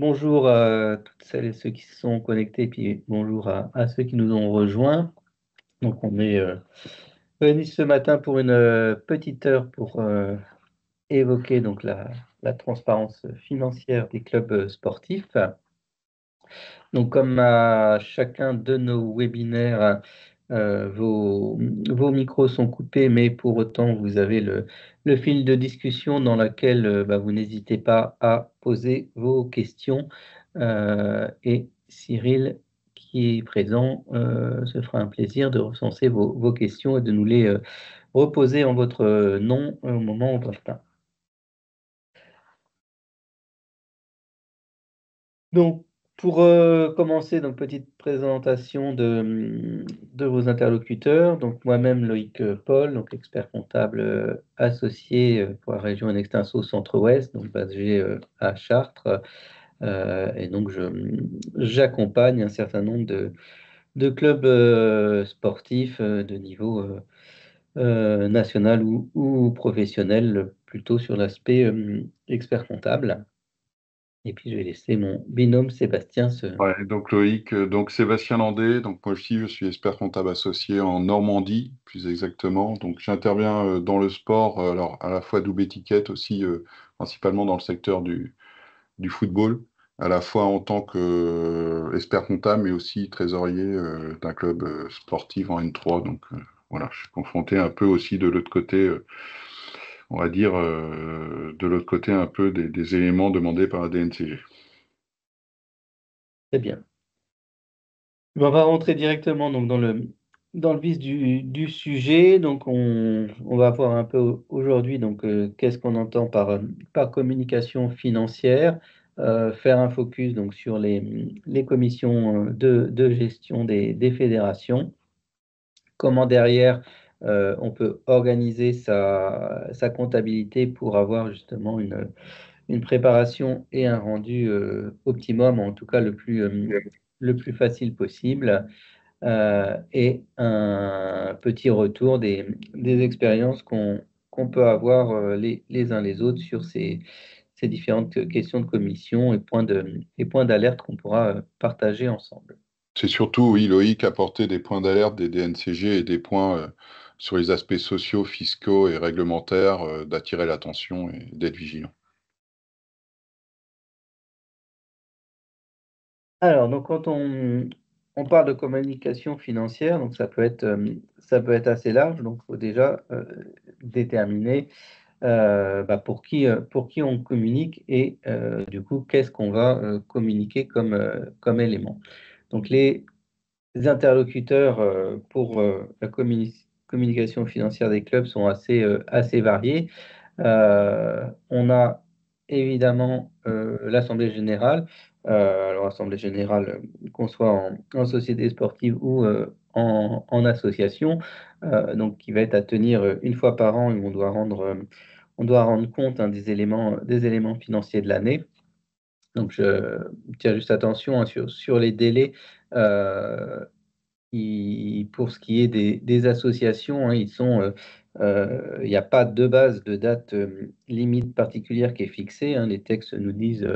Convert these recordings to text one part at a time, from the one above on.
bonjour à toutes celles et ceux qui se sont connectés, puis bonjour à ceux qui nous ont rejoints. Donc, on est réunis ce matin pour une petite heure pour évoquer donc la transparence financière des clubs sportifs. Donc, comme à chacun de nos webinaires, vos micros sont coupés, mais pour autant, vous avez le fil de discussion dans lequel vous n'hésitez pas à poser vos questions. Et Cyril, qui est présent, se fera un plaisir de recenser vos questions et de nous les reposer en votre nom au moment opportun. Donc, pour commencer, donc petite présentation de vos interlocuteurs. Donc, moi-même, Loïc Paul, donc expert comptable associé pour la région Nextinso Centre-Ouest, donc basé à Chartres. Et donc, j'accompagne un certain nombre de clubs sportifs de niveau national ou professionnel, plutôt sur l'aspect expert comptable. Et puis, je vais laisser mon binôme Sébastien se... Ouais, donc Loïc, donc Sébastien Landé, donc moi aussi je suis expert comptable associé en Normandie, plus exactement. Donc j'interviens dans le sport, alors à la fois double étiquette aussi, principalement dans le secteur du football, à la fois en tant qu'expert comptable, mais aussi trésorier d'un club sportif en N3. Donc voilà, je suis confronté un peu aussi de l'autre côté, on va dire, de l'autre côté un peu des éléments demandés par la DNCG. Très bien. On va rentrer directement donc, dans le vif du sujet. Donc, on va voir un peu aujourd'hui donc, qu'est-ce qu'on entend par communication financière, faire un focus donc, sur les commissions de gestion des fédérations, comment derrière on peut organiser sa comptabilité pour avoir justement une préparation et un rendu optimum, en tout cas le plus facile possible, et un petit retour des expériences qu'on peut avoir les uns les autres sur ces différentes questions de commission et points d'alerte qu'on pourra partager ensemble. C'est surtout, oui, Loïc, apporter des points d'alerte des DNCG et des points sur les aspects sociaux, fiscaux et réglementaires, d'attirer l'attention et d'être vigilant. Alors, donc quand on parle de communication financière, donc ça peut être assez large, donc il faut déjà déterminer pour qui on communique et du coup, qu'est-ce qu'on va communiquer comme élément. Donc, les interlocuteurs pour la communication financière des clubs sont assez variés. On a évidemment l'Assemblée générale. Alors, Assemblée générale, qu'on soit en société sportive ou en association, donc qui va être à tenir une fois par an où on doit rendre compte hein, des éléments financiers de l'année. Donc, je tiens juste attention hein, sur les délais. Pour ce qui est des associations, hein, il n'y a pas de base de date limite particulière qui est fixée. Hein. Les textes nous disent,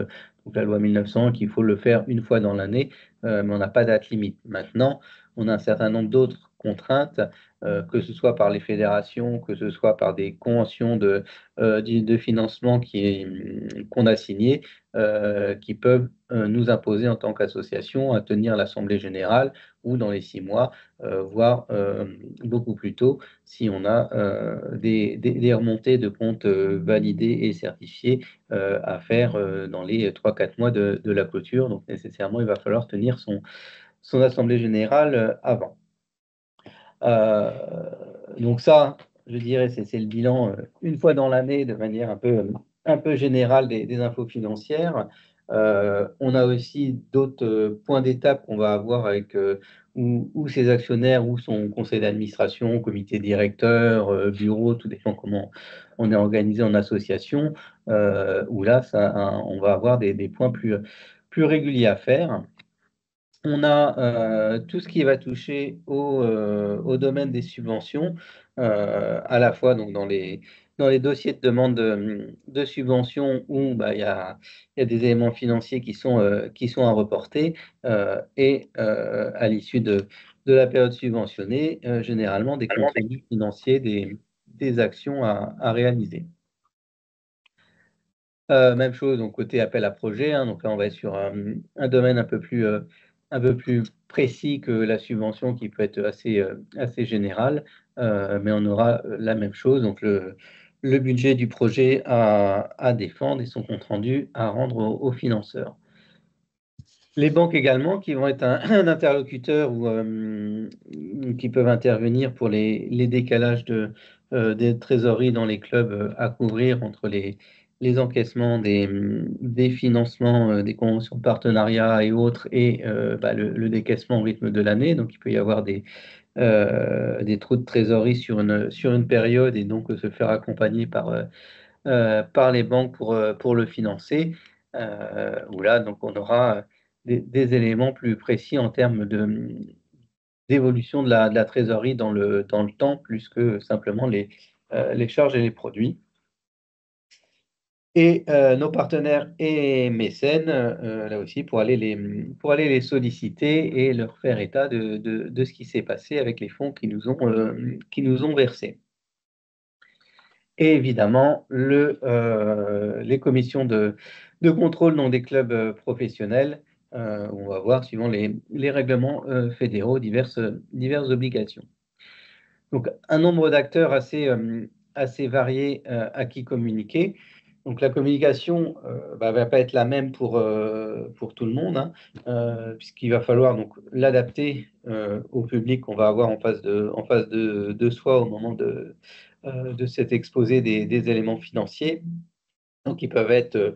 donc la loi 1900, qu'il faut le faire une fois dans l'année, mais on n'a pas de date limite. Maintenant, on a un certain nombre d'autres contraintes, que ce soit par les fédérations, que ce soit par des conventions de financement qu'on a signées, qui peuvent nous imposer en tant qu'association à tenir l'Assemblée générale ou dans les 6 mois, voire beaucoup plus tôt, si on a des remontées de comptes validées et certifiées à faire dans les 3 4 mois de la clôture. Donc nécessairement, il va falloir tenir son assemblée générale avant. Euh, donc ça, je dirais, c'est le bilan une fois dans l'année de manière un peu générale des infos financières. On a aussi d'autres points d'étape qu'on va avoir avec ou ses actionnaires, ou son conseil d'administration, comité directeur, bureau, tout dépend comment on est organisé en association, où là, on va avoir des points plus réguliers à faire. On a tout ce qui va toucher au domaine des subventions, à la fois donc, dans les dossiers de demande de subvention où bah, il y a des éléments financiers qui sont à reporter et à l'issue de la période subventionnée, généralement des comptes rendus financiers des actions à réaliser. Même chose, donc côté appel à projet, hein, donc là on va être sur un domaine un peu plus précis que la subvention qui peut être assez générale, mais on aura la même chose, donc le budget du projet à défendre et son compte rendu à rendre aux financeurs. Les banques également, qui vont être un interlocuteur ou qui peuvent intervenir pour les décalages des trésoreries dans les clubs à couvrir entre les encaissements des financements, des conventions de partenariat et autres, et bah, le décaissement au rythme de l'année. Donc, il peut y avoir des trous de trésorerie sur une période et donc se faire accompagner par les banques pour le financer. Où là, donc, on aura des éléments plus précis en termes d'évolution de la trésorerie dans dans le temps, plus que simplement les charges et les produits. Et nos partenaires et mécènes, là aussi, pour aller les solliciter et leur faire état de ce qui s'est passé avec les fonds qui nous ont versés. Et évidemment, les commissions de contrôle dans des clubs professionnels, où on va voir, suivant les règlements fédéraux, diverses obligations. Donc, un nombre d'acteurs assez varié à qui communiquer. Donc, la communication va pas être la même pour tout le monde, hein, puisqu'il va falloir donc l'adapter au public qu'on va avoir en face de soi au moment de cet exposé des éléments financiers. Donc, ils peuvent être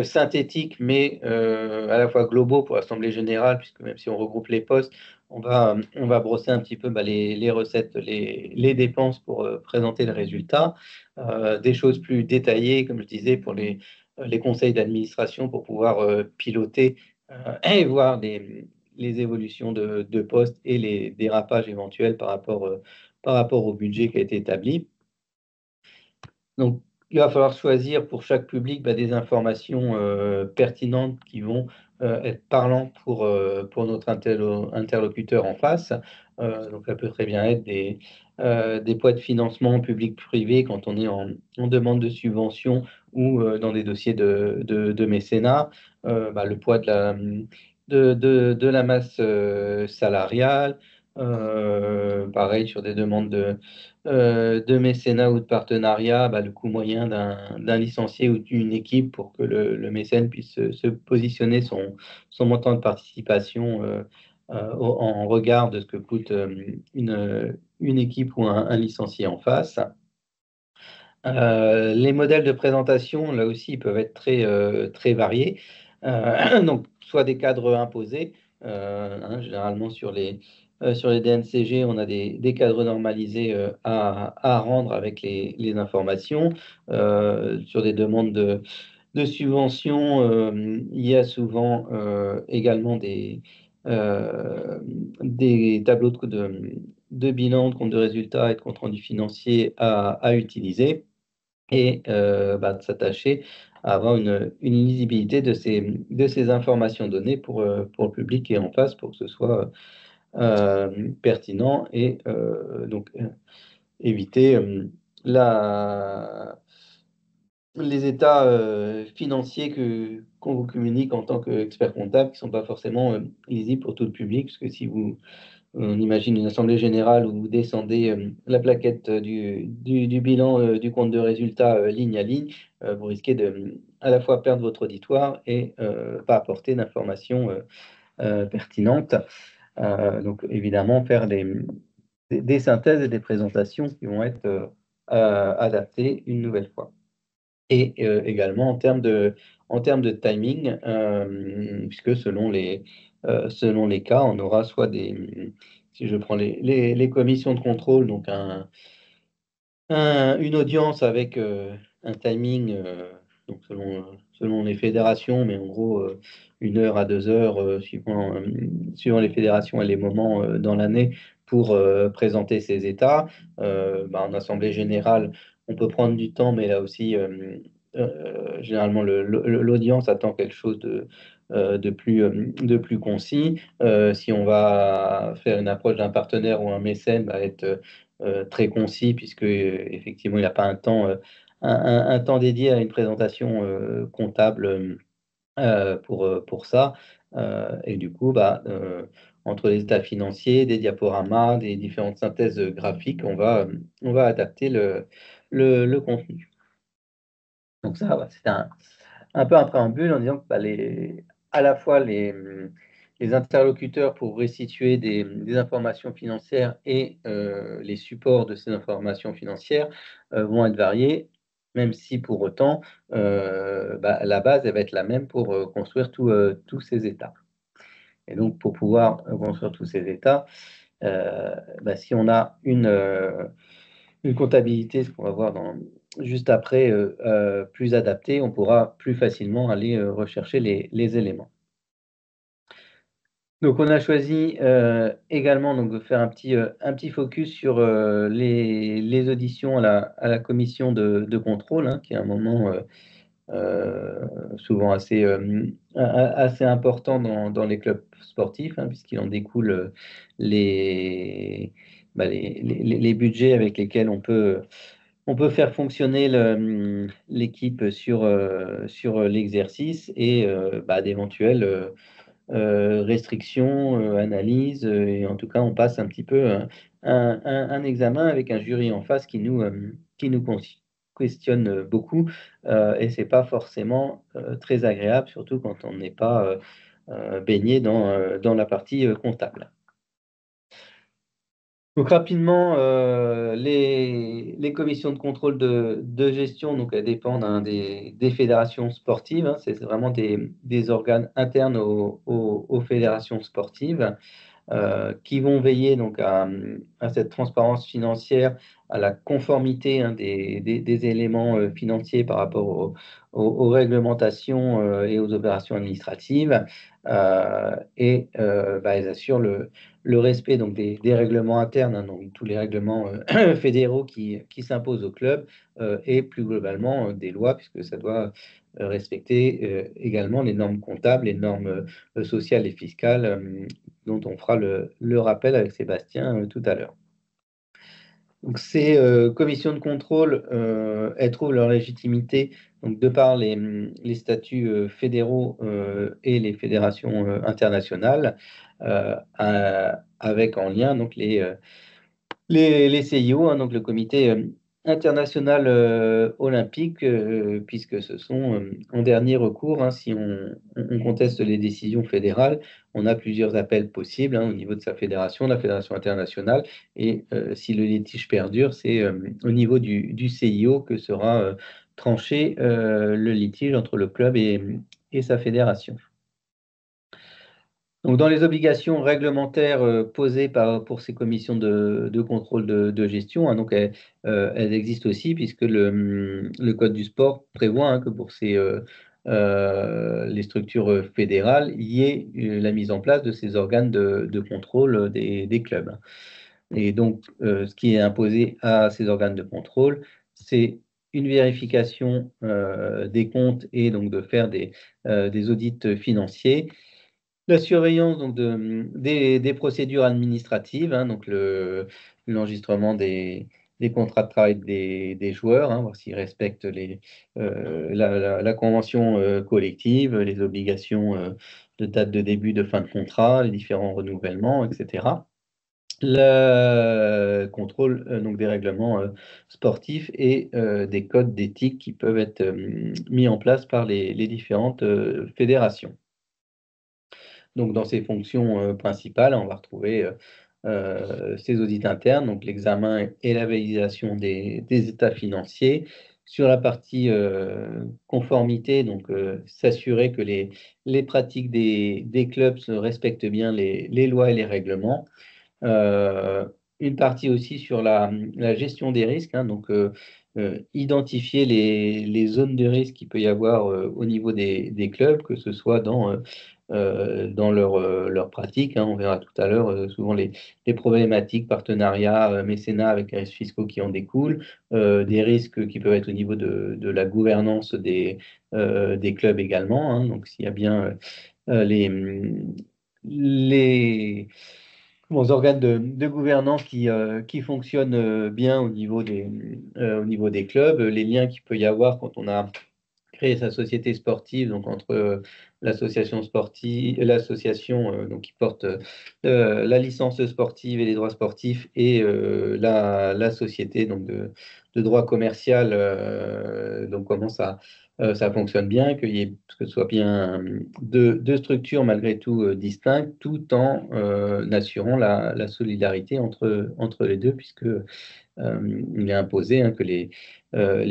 synthétiques, mais à la fois globaux pour l'Assemblée générale, puisque même si on regroupe les postes, on va brosser un petit peu bah, les recettes, les dépenses pour présenter le résultat. Des choses plus détaillées, comme je disais, pour les conseils d'administration, pour pouvoir piloter et voir les évolutions de postes et les dérapages éventuels par rapport au budget qui a été établi. Donc, il va falloir choisir pour chaque public bah, des informations pertinentes qui vont être parlantes pour notre interlocuteur en face. Donc, ça peut très bien être des poids de financement public-privé quand on est en demande de subvention ou dans des dossiers de mécénat. Bah, le poids de la masse salariale. Pareil sur des demandes de mécénat ou de partenariat, bah, le coût moyen d'un licencié ou d'une équipe pour que le mécène puisse se positionner son montant de participation en regard de ce que coûte une équipe ou un licencié en face. Les modèles de présentation, là aussi, ils peuvent être très variés. Donc, soit des cadres imposés, hein, généralement sur les DNCG, on a des cadres normalisés à rendre avec les informations. Sur des demandes de subventions, il y a souvent également des tableaux de bilan, de compte de résultats et de compte rendu financier à utiliser et bah, de s'attacher à avoir une lisibilité de ces informations données pour le public qui est en face, pour que ce soit pertinent et donc éviter les états financiers qu'on vous communique en tant qu'expert comptable qui ne sont pas forcément lisibles pour tout le public, parce que si on imagine une assemblée générale où vous descendez la plaquette du bilan du compte de résultat ligne à ligne, vous risquez de à la fois perdre votre auditoire et pas apporter d'informations pertinentes. Donc évidemment, faire des synthèses et des présentations qui vont être adaptées une nouvelle fois. Et également en termes de timing, puisque selon les cas, on aura soit si je prends les commissions de contrôle, donc une audience avec un timing, donc selon les fédérations, mais en gros 1 heure à 2 heures, suivant les fédérations et les moments dans l'année pour présenter ces états. Bah, en assemblée générale, on peut prendre du temps, mais là aussi, généralement, l'audience attend quelque chose de plus concis. Si on va faire une approche d'un partenaire ou un mécène, va être très concis, puisque effectivement, il n'a pas un temps, un temps dédié à une présentation comptable pour ça. Et du coup, entre les états financiers, des diaporamas, des différentes synthèses graphiques, on va adapter le contenu. Donc ça, c'est un peu un préambule en disant que à la fois les interlocuteurs pour restituer des informations financières et les supports de ces informations financières vont être variés, même si pour autant, la base, elle va être la même pour construire tous ces états. Et donc, pour pouvoir construire tous ces états, si on a une comptabilité, ce qu'on va voir juste après, plus adaptée, on pourra plus facilement aller rechercher les éléments. Donc, on a choisi également donc, de faire un petit focus sur les auditions à la commission de contrôle, hein, qui est un moment souvent assez important dans les clubs sportifs, hein, puisqu'il en découle les budgets avec lesquels on peut faire fonctionner l'équipe sur l'exercice et d'éventuelles restrictions, analyses, et en tout cas, on passe un petit peu un examen avec un jury en face qui nous questionne beaucoup, et c'est pas forcément très agréable, surtout quand on n'est pas baigné dans la partie comptable. Donc rapidement, les commissions de contrôle de gestion, donc elles dépendent hein, des fédérations sportives, hein, c'est vraiment des organes internes aux fédérations sportives qui vont veiller donc à cette transparence financière, à la conformité hein, des éléments financiers par rapport aux réglementations et aux opérations administratives, elles assurent le respect donc des règlements internes, hein, donc tous les règlements fédéraux qui s'imposent au club et plus globalement des lois, puisque ça doit respecter également les normes comptables, les normes sociales et fiscales dont on fera le rappel avec Sébastien tout à l'heure. Donc ces commissions de contrôle, elles trouvent leur légitimité donc, de par les statuts fédéraux et les fédérations internationales, avec en lien donc, les CIO, hein, donc le comité international olympique, puisque ce sont en dernier recours, hein, si on conteste les décisions fédérales, on a plusieurs appels possibles hein, au niveau de sa fédération, la fédération internationale, et si le litige perdure, c'est au niveau du CIO que sera tranché le litige entre le club et sa fédération. Donc, dans les obligations réglementaires posées pour ces commissions de contrôle de gestion, hein, donc elles existent aussi puisque le Code du sport prévoit hein, que pour les structures fédérales, il y ait la mise en place de ces organes de contrôle des clubs. Et donc, ce qui est imposé à ces organes de contrôle, c'est une vérification des comptes et donc de faire des audits financiers. La surveillance donc des procédures administratives, hein, donc l'enregistrement des contrats de travail des joueurs, hein, voir s'ils respectent la convention collective, les obligations de date de début, de fin de contrat, les différents renouvellements, etc. Le contrôle donc des règlements sportifs et des codes d'éthique qui peuvent être mis en place par les différentes fédérations. Donc, dans ces fonctions principales, on va retrouver ces audits internes, donc l'examen et la validation des états financiers. Sur la partie conformité, donc s'assurer que les pratiques des clubs se respectent bien les lois et les règlements. Une partie aussi sur la gestion des risques, hein, donc identifier les zones de risque qu'il peut y avoir au niveau des clubs, que ce soit dans leur pratique, hein. On verra tout à l'heure souvent les problématiques, partenariats, mécénat avec les risques fiscaux qui en découlent, des risques qui peuvent être au niveau de la gouvernance des clubs également, hein. Donc s'il y a bien les aux organes de gouvernance qui fonctionnent bien au niveau des clubs, les liens qu'il peut y avoir quand on a créé sa société sportive, donc entre l'association sportive, l'association donc qui porte la licence sportive et les droits sportifs et la société donc de droit commercial, donc comment ça fonctionne bien, que ce soit bien deux structures malgré tout distinctes, tout en assurant la solidarité entre les deux, puisque il est imposé hein, que les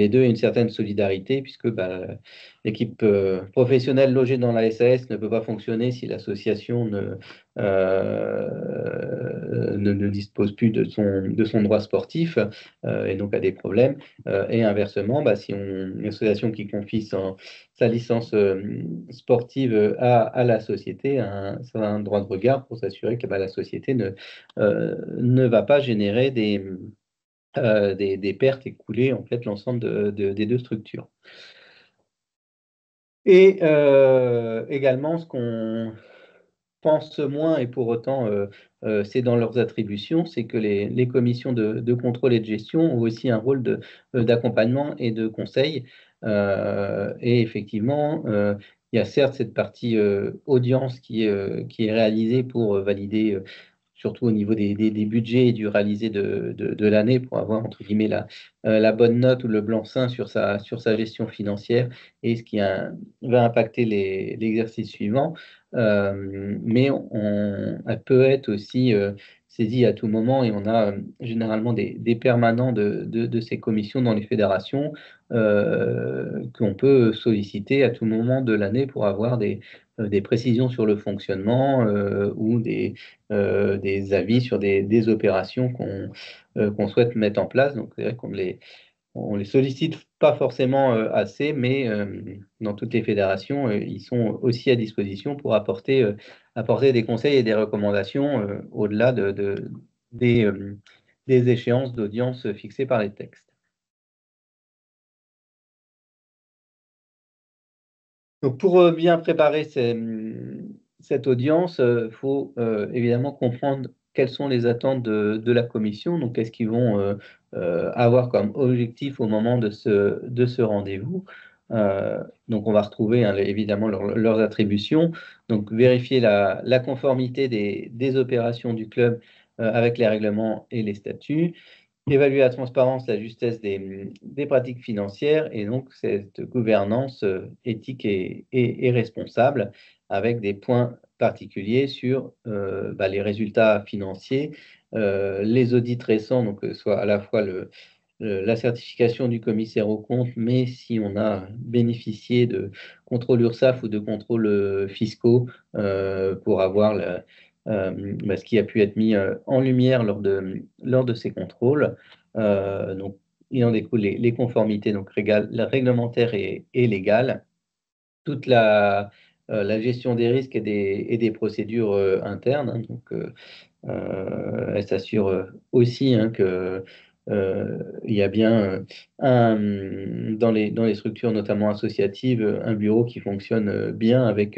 deux aient une certaine solidarité, puisque bah, l'équipe professionnelle logée dans la SAS ne peut pas fonctionner si l'association ne dispose plus de son droit sportif et donc a des problèmes. Et inversement, bah, si une association qui confie sa licence sportive à la société ça a un droit de regard pour s'assurer que bah, la société ne va pas générer des pertes et couler en fait l'ensemble des deux structures. Et également, ce qu'on pense moins, et pour autant c'est dans leurs attributions, c'est que les commissions de contrôle et de gestion ont aussi un rôle d'accompagnement et de conseil. Et effectivement, il y a certes cette partie audience qui est réalisée pour valider surtout au niveau des budgets et du réalisé de l'année pour avoir, entre guillemets, la bonne note ou le blanc-seing sur sa gestion financière et ce qui va impacter l'exercice suivant. Mais elle peut être aussi saisie à tout moment et on a généralement des permanents de ces commissions dans les fédérations qu'on peut solliciter à tout moment de l'année pour avoir des précisions sur le fonctionnement ou des avis sur des opérations qu'on souhaite mettre en place. Donc, c'est vrai on les sollicite pas forcément assez, mais dans toutes les fédérations, ils sont aussi à disposition pour apporter des conseils et des recommandations au-delà des échéances d'audience fixées par les textes. Donc, pour bien préparer cette audience, il faut évidemment comprendre quelles sont les attentes de la commission. Donc, qu'est-ce qu'ils vont avoir comme objectif au moment de ce rendez-vous. Donc, on va retrouver hein, évidemment leurs attributions. Donc, vérifier la conformité des opérations du club avec les règlements et les statuts, évaluer la transparence, la justesse des pratiques financières et donc cette gouvernance éthique et responsable avec des points particuliers sur bah, les résultats financiers, les audits récents, donc que ce soit à la fois la certification du commissaire aux comptes, mais si on a bénéficié de contrôles URSSAF ou de contrôles fiscaux pour avoir bah, ce qui a pu être mis en lumière lors de ces contrôles. Donc, il en découle les conformités donc réglementaires et légales, toute la gestion des risques et des procédures internes, hein. Donc, elle s'assure aussi hein, que il y a bien dans les structures, notamment associatives, un bureau qui fonctionne bien avec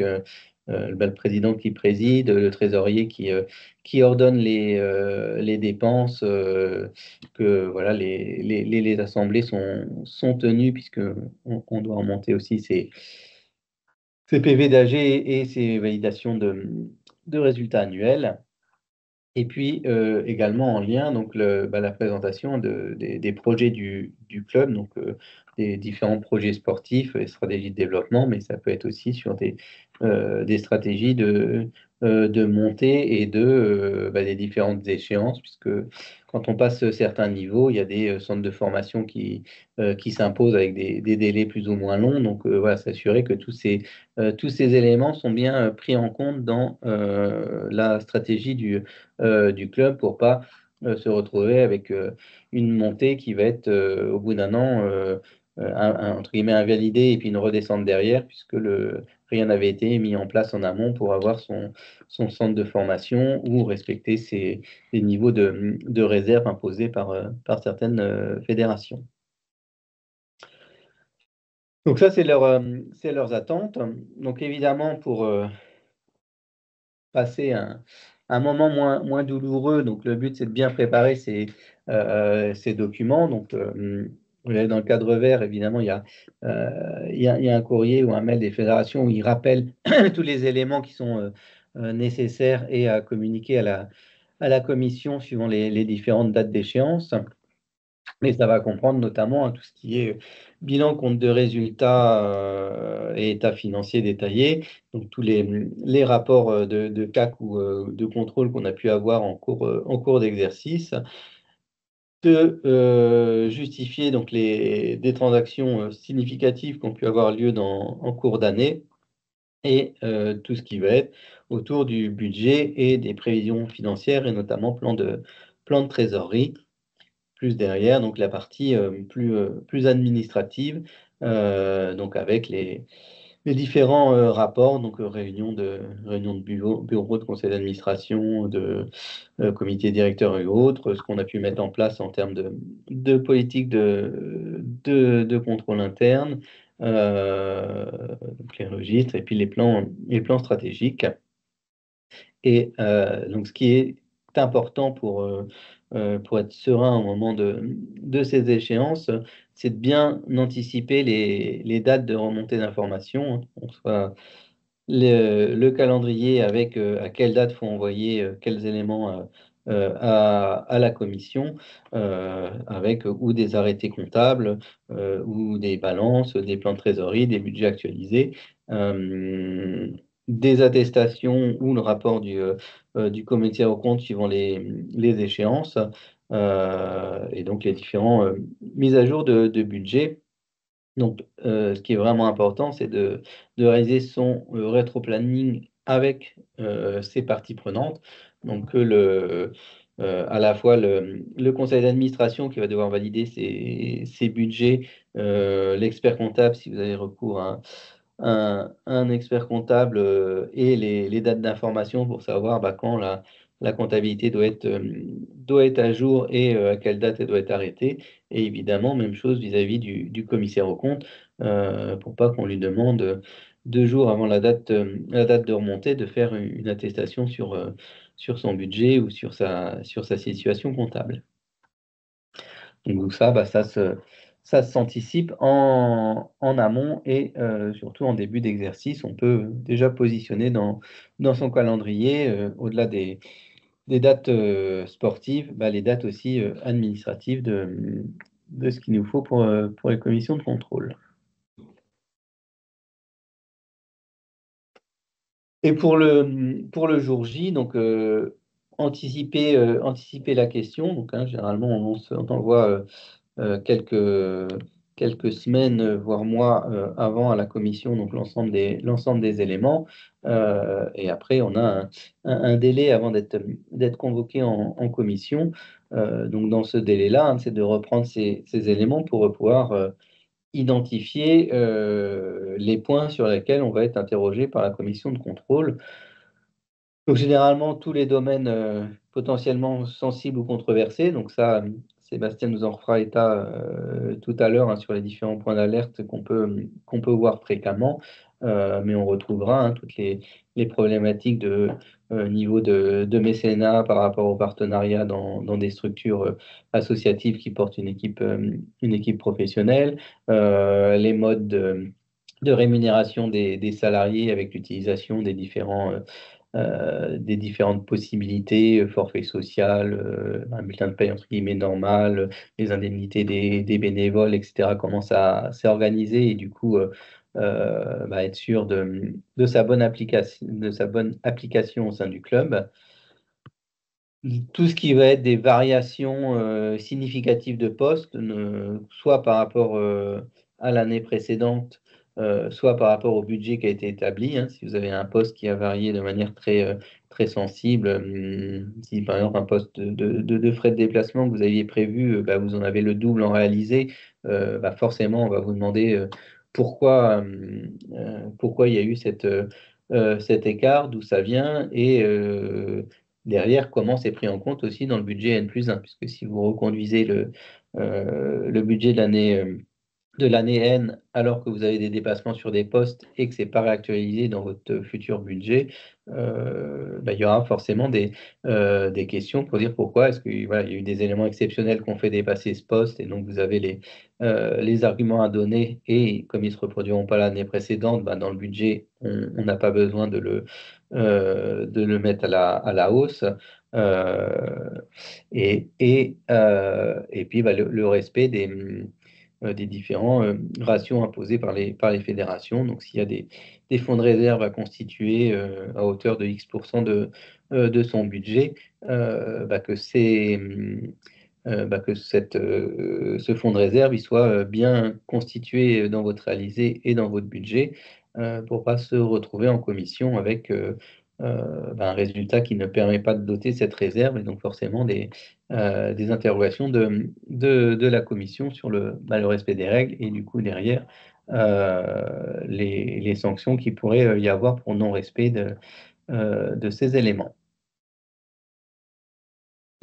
bah, le président qui préside, le trésorier qui ordonne les dépenses, que voilà, les assemblées sont tenues, puisque on doit remonter aussi ces PV d'AG et ces validations de résultats annuels. Et puis également en lien, donc bah, la présentation des projets du club, donc des différents projets sportifs et stratégies de développement, mais ça peut être aussi sur des stratégies de montée et bah, des différentes échéances, puisque quand on passe certains niveaux, il y a des centres de formation qui s'imposent avec des délais plus ou moins longs. Donc voilà, s'assurer que tous ces éléments sont bien pris en compte dans la stratégie du club pour pas se retrouver avec une montée qui va être au bout d'un an entre guillemets invalidée et puis une redescente derrière puisque rien n'avait été mis en place en amont pour avoir son centre de formation ou respecter les niveaux de réserve imposés par certaines fédérations. Donc ça, c'est leurs attentes. Donc évidemment, pour passer un moment moins douloureux, donc le but, c'est de bien préparer ces documents. Donc, vous avez dans le cadre vert, évidemment, il y a un courrier ou un mail des fédérations où ils rappellent tous les éléments qui sont nécessaires et à communiquer à la commission suivant les différentes dates d'échéance. Mais ça va comprendre notamment tout ce qui est bilan, compte de résultats et état financier détaillé. Donc tous les rapports de CAC ou de contrôle qu'on a pu avoir en cours d'exercice. De justifier donc des transactions significatives qui ont pu avoir lieu en cours d'année et tout ce qui va être autour du budget et des prévisions financières et notamment plan de trésorerie plus derrière, donc la partie plus administrative, donc avec les différents rapports, donc réunion de bureau de conseil d'administration, de comité directeur et autres, ce qu'on a pu mettre en place en termes de politique de contrôle interne, donc les registres et puis les plans stratégiques. Et donc, ce qui est important pour être serein au moment de ces échéances, c'est de bien anticiper les dates de remontée d'informations, hein. On soit le calendrier avec à quelle date faut envoyer quels éléments à la commission, avec ou des arrêtés comptables ou des balances, des plans de trésorerie, des budgets actualisés, des attestations ou le rapport du commissaire aux comptes suivant les échéances, et donc les différents mises à jour de budget. Donc, ce qui est vraiment important, c'est de réaliser son rétro-planning avec ses parties prenantes. Donc, à la fois le conseil d'administration qui va devoir valider ses budgets, l'expert comptable, si vous avez recours à un expert comptable et les dates d'information pour savoir quand la comptabilité doit être à jour et à quelle date elle doit être arrêtée. Et évidemment, même chose vis-à-vis du commissaire aux comptes, pour pas qu'on lui demande 2 jours avant la date de remontée de faire une attestation sur son budget ou sur sa situation comptable. Donc ça, ça s'anticipe en amont et surtout en début d'exercice. On peut déjà positionner dans son calendrier, au-delà des dates sportives, les dates aussi administratives de ce qu'il nous faut pour les commissions de contrôle. Et pour le jour J, donc anticiper la question. Donc, hein, généralement, on envoie quelques semaines, voire mois avant à la commission, donc l'ensemble des éléments. Et après, on a un délai avant d'être convoqué en commission. Donc, dans ce délai-là, hein, c'est de reprendre ces éléments pour pouvoir identifier les points sur lesquels on va être interrogé par la commission de contrôle. Donc généralement, tous les domaines potentiellement sensibles ou controversés, donc ça, Sébastien nous en refera état tout à l'heure, hein, sur les différents points d'alerte qu'on peut voir fréquemment, mais on retrouvera hein, toutes les problématiques de niveau de mécénat par rapport au partenariat dans des structures associatives qui portent une équipe professionnelle, les modes de rémunération des salariés avec l'utilisation des différentes possibilités, forfait social, un bulletin de paie entre guillemets normal, les indemnités des bénévoles, etc. Comment ça s'est organisé et du coup être sûr de sa bonne application au sein du club. Tout ce qui va être des variations significatives de postes, soit par rapport à l'année précédente, soit par rapport au budget qui a été établi, hein, si vous avez un poste qui a varié de manière très sensible, si par exemple un poste de frais de déplacement que vous aviez prévu, bah, vous en avez le double en réalisé, bah, forcément on va vous demander pourquoi il y a eu cet écart, d'où ça vient, et derrière comment c'est pris en compte aussi dans le budget N+1, puisque si vous reconduisez le budget de l'année N, alors que vous avez des dépassements sur des postes et que c'est pas réactualisé dans votre futur budget, bah, il y aura forcément des questions pour dire pourquoi est-ce que voilà, il y a eu des éléments exceptionnels qui ont fait dépasser ce poste et donc vous avez les arguments à donner et comme ils ne se reproduiront pas l'année précédente, bah, dans le budget, on n'a pas besoin de le mettre à la hausse. Euh, et puis bah, le respect des différents ratios imposés par les fédérations. Donc, s'il y a des fonds de réserve à constituer à hauteur de X% de son budget, bah, que ce fonds de réserve il soit bien constitué dans votre réalisé et dans votre budget pour ne pas se retrouver en commission avec bah, un résultat qui ne permet pas de doter cette réserve et donc forcément des interrogations de la commission sur le respect des règles et du coup derrière les sanctions qui pourrait y avoir pour non-respect de ces éléments.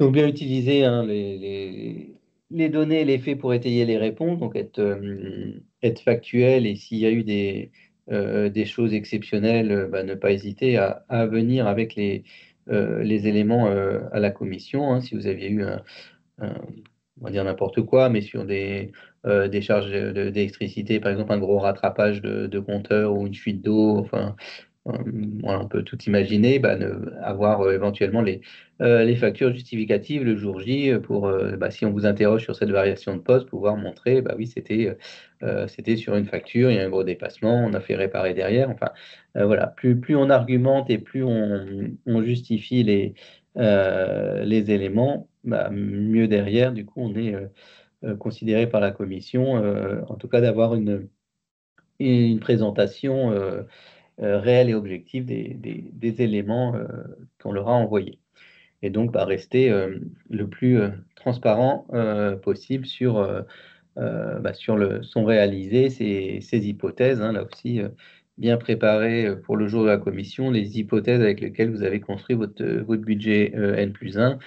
Donc bien utiliser hein, les données et les faits pour étayer les réponses, donc être factuel et s'il y a eu des choses exceptionnelles, bah, ne pas hésiter à venir avec les éléments à la commission. Hein, si vous aviez eu on va dire n'importe quoi, mais sur des charges d'électricité, par exemple un gros rattrapage de compteur ou une fuite d'eau, enfin euh, voilà, on peut tout imaginer, bah, avoir éventuellement les factures justificatives le jour J pour, bah, si on vous interroge sur cette variation de poste, pouvoir montrer, bah oui, c'était sur une facture, il y a un gros dépassement, on a fait réparer derrière. Enfin, voilà, plus on argumente et plus on justifie les éléments, bah, mieux derrière, du coup, on est considéré par la commission, en tout cas d'avoir une présentation réelle et objective des éléments qu'on leur a envoyés. Et donc, bah, rester le plus transparent possible sur son réalisé, ses hypothèses, hein, là aussi, bien préparer pour le jour de la commission les hypothèses avec lesquelles vous avez construit votre budget N+1,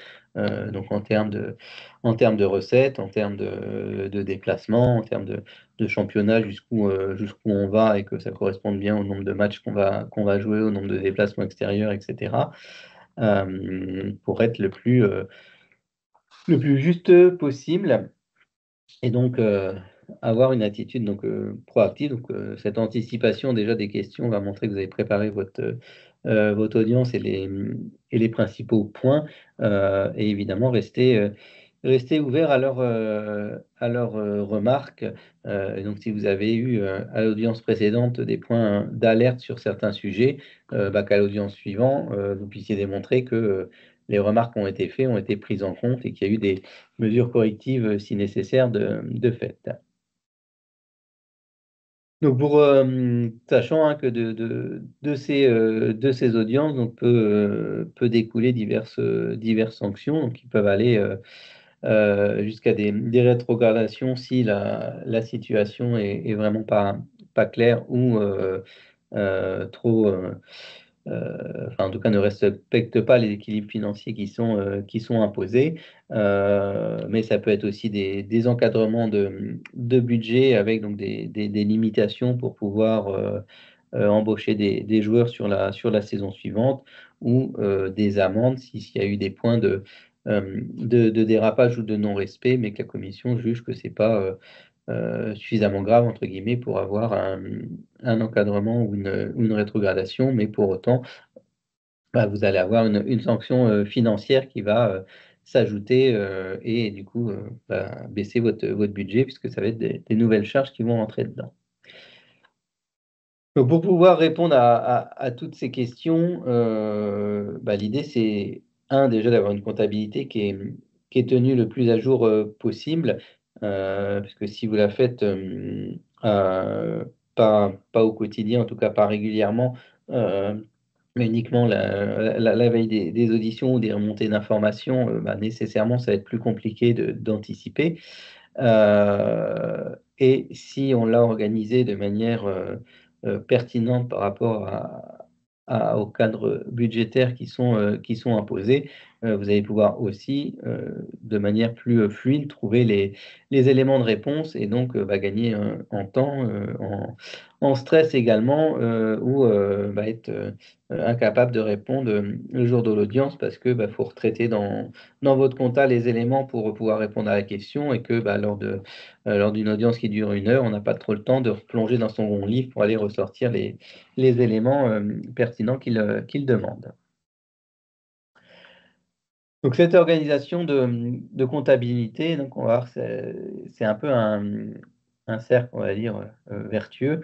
donc en termes de recettes, en termes de déplacements, en termes de championnat, jusqu'où on va et que ça corresponde bien au nombre de matchs qu'on va jouer, au nombre de déplacements extérieurs, etc., pour être le plus juste possible. Et donc, avoir une attitude donc, proactive, donc cette anticipation déjà des questions va montrer que vous avez préparé votre audience et les principaux points, et évidemment rester ouvert à leurs remarques. Et donc si vous avez eu, à l'audience précédente des points d'alerte sur certains sujets, bah, qu'à l'audience suivante, vous puissiez démontrer que, les remarques qui ont été faites ont été prises en compte et qu'il y a eu des mesures correctives si nécessaire de fait. Donc sachant hein, que de ces audiences donc, peut découler diverses sanctions donc, qui peuvent aller jusqu'à des rétrogradations si la situation est vraiment pas claire ou trop enfin, en tout cas, ne respectent pas les équilibres financiers qui sont imposés. Mais ça peut être aussi des encadrements de budget avec donc des limitations pour pouvoir embaucher des joueurs sur la saison suivante ou des amendes s'il y a eu des points de dérapage ou de non-respect, mais que la commission juge que c'est pas suffisamment grave, entre guillemets, pour avoir un encadrement ou une rétrogradation, mais pour autant, bah, vous allez avoir une sanction financière qui va s'ajouter et du coup bah, baisser votre budget puisque ça va être des nouvelles charges qui vont rentrer dedans. Donc pour pouvoir répondre à toutes ces questions, bah, l'idée c'est, déjà d'avoir une comptabilité qui est tenue le plus à jour possible, puisque si vous la faites pas au quotidien, en tout cas pas régulièrement, mais uniquement la veille des auditions ou des remontées d'informations, nécessairement, ça va être plus compliqué d'anticiper. Et si on l'a organisé de manière pertinente par rapport aux cadres budgétaires qui sont imposés, vous allez pouvoir aussi, de manière plus fluide, trouver les éléments de réponse et donc gagner en temps, en stress également, ou être incapable de répondre le jour de l'audience parce que faut retraiter dans votre compta les éléments pour pouvoir répondre à la question et que lors d'une audience qui dure 1 heure, on n'a pas trop le temps de replonger dans son livre pour aller ressortir les éléments pertinents qu'il demande. Donc cette organisation de comptabilité, donc on va voir, c'est un peu un cercle, on va dire, vertueux,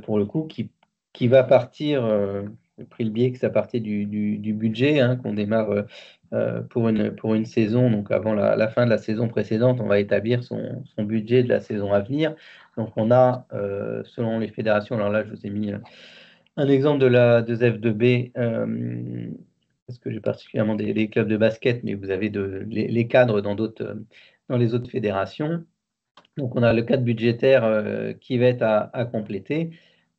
pour le coup, qui va partir, j'ai pris le biais que ça partait du budget, hein, qu'on démarre pour une saison. Donc avant la fin de la saison précédente, on va établir son budget de la saison à venir. Donc on a, selon les fédérations, alors là je vous ai mis un exemple de la 2F2B, parce que j'ai particulièrement des clubs de basket, mais vous avez les cadres dans les autres fédérations. Donc on a le cadre budgétaire qui va être à compléter.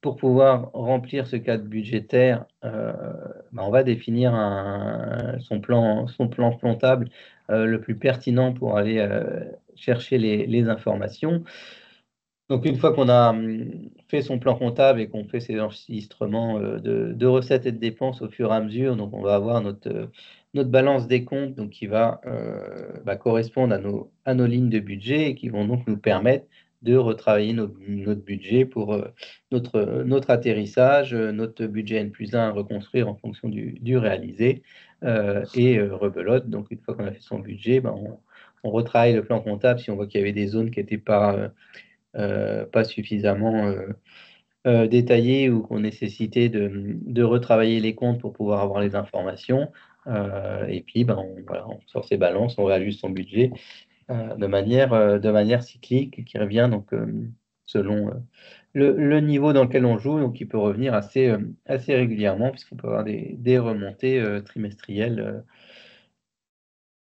Pour pouvoir remplir ce cadre budgétaire, on va définir son plan comptable le plus pertinent pour aller chercher les informations. Donc une fois qu'on a fait son plan comptable et qu'on fait ses enregistrements de recettes et de dépenses au fur et à mesure, donc on va avoir notre balance des comptes, donc qui va correspondre à nos lignes de budget et qui vont donc nous permettre de retravailler notre budget pour notre atterrissage, notre budget N+1 à reconstruire en fonction du réalisé, et rebelote. Donc une fois qu'on a fait son budget, on retravaille le plan comptable si on voit qu'il y avait des zones qui n'étaient pas suffisamment détaillées ou qu'on nécessitait de retravailler les comptes pour pouvoir avoir les informations. Et puis, on sort ses balances, on réajuste son budget de manière cyclique qui revient donc selon le niveau dans lequel on joue, donc il peut revenir assez régulièrement puisqu'on peut avoir des remontées trimestrielles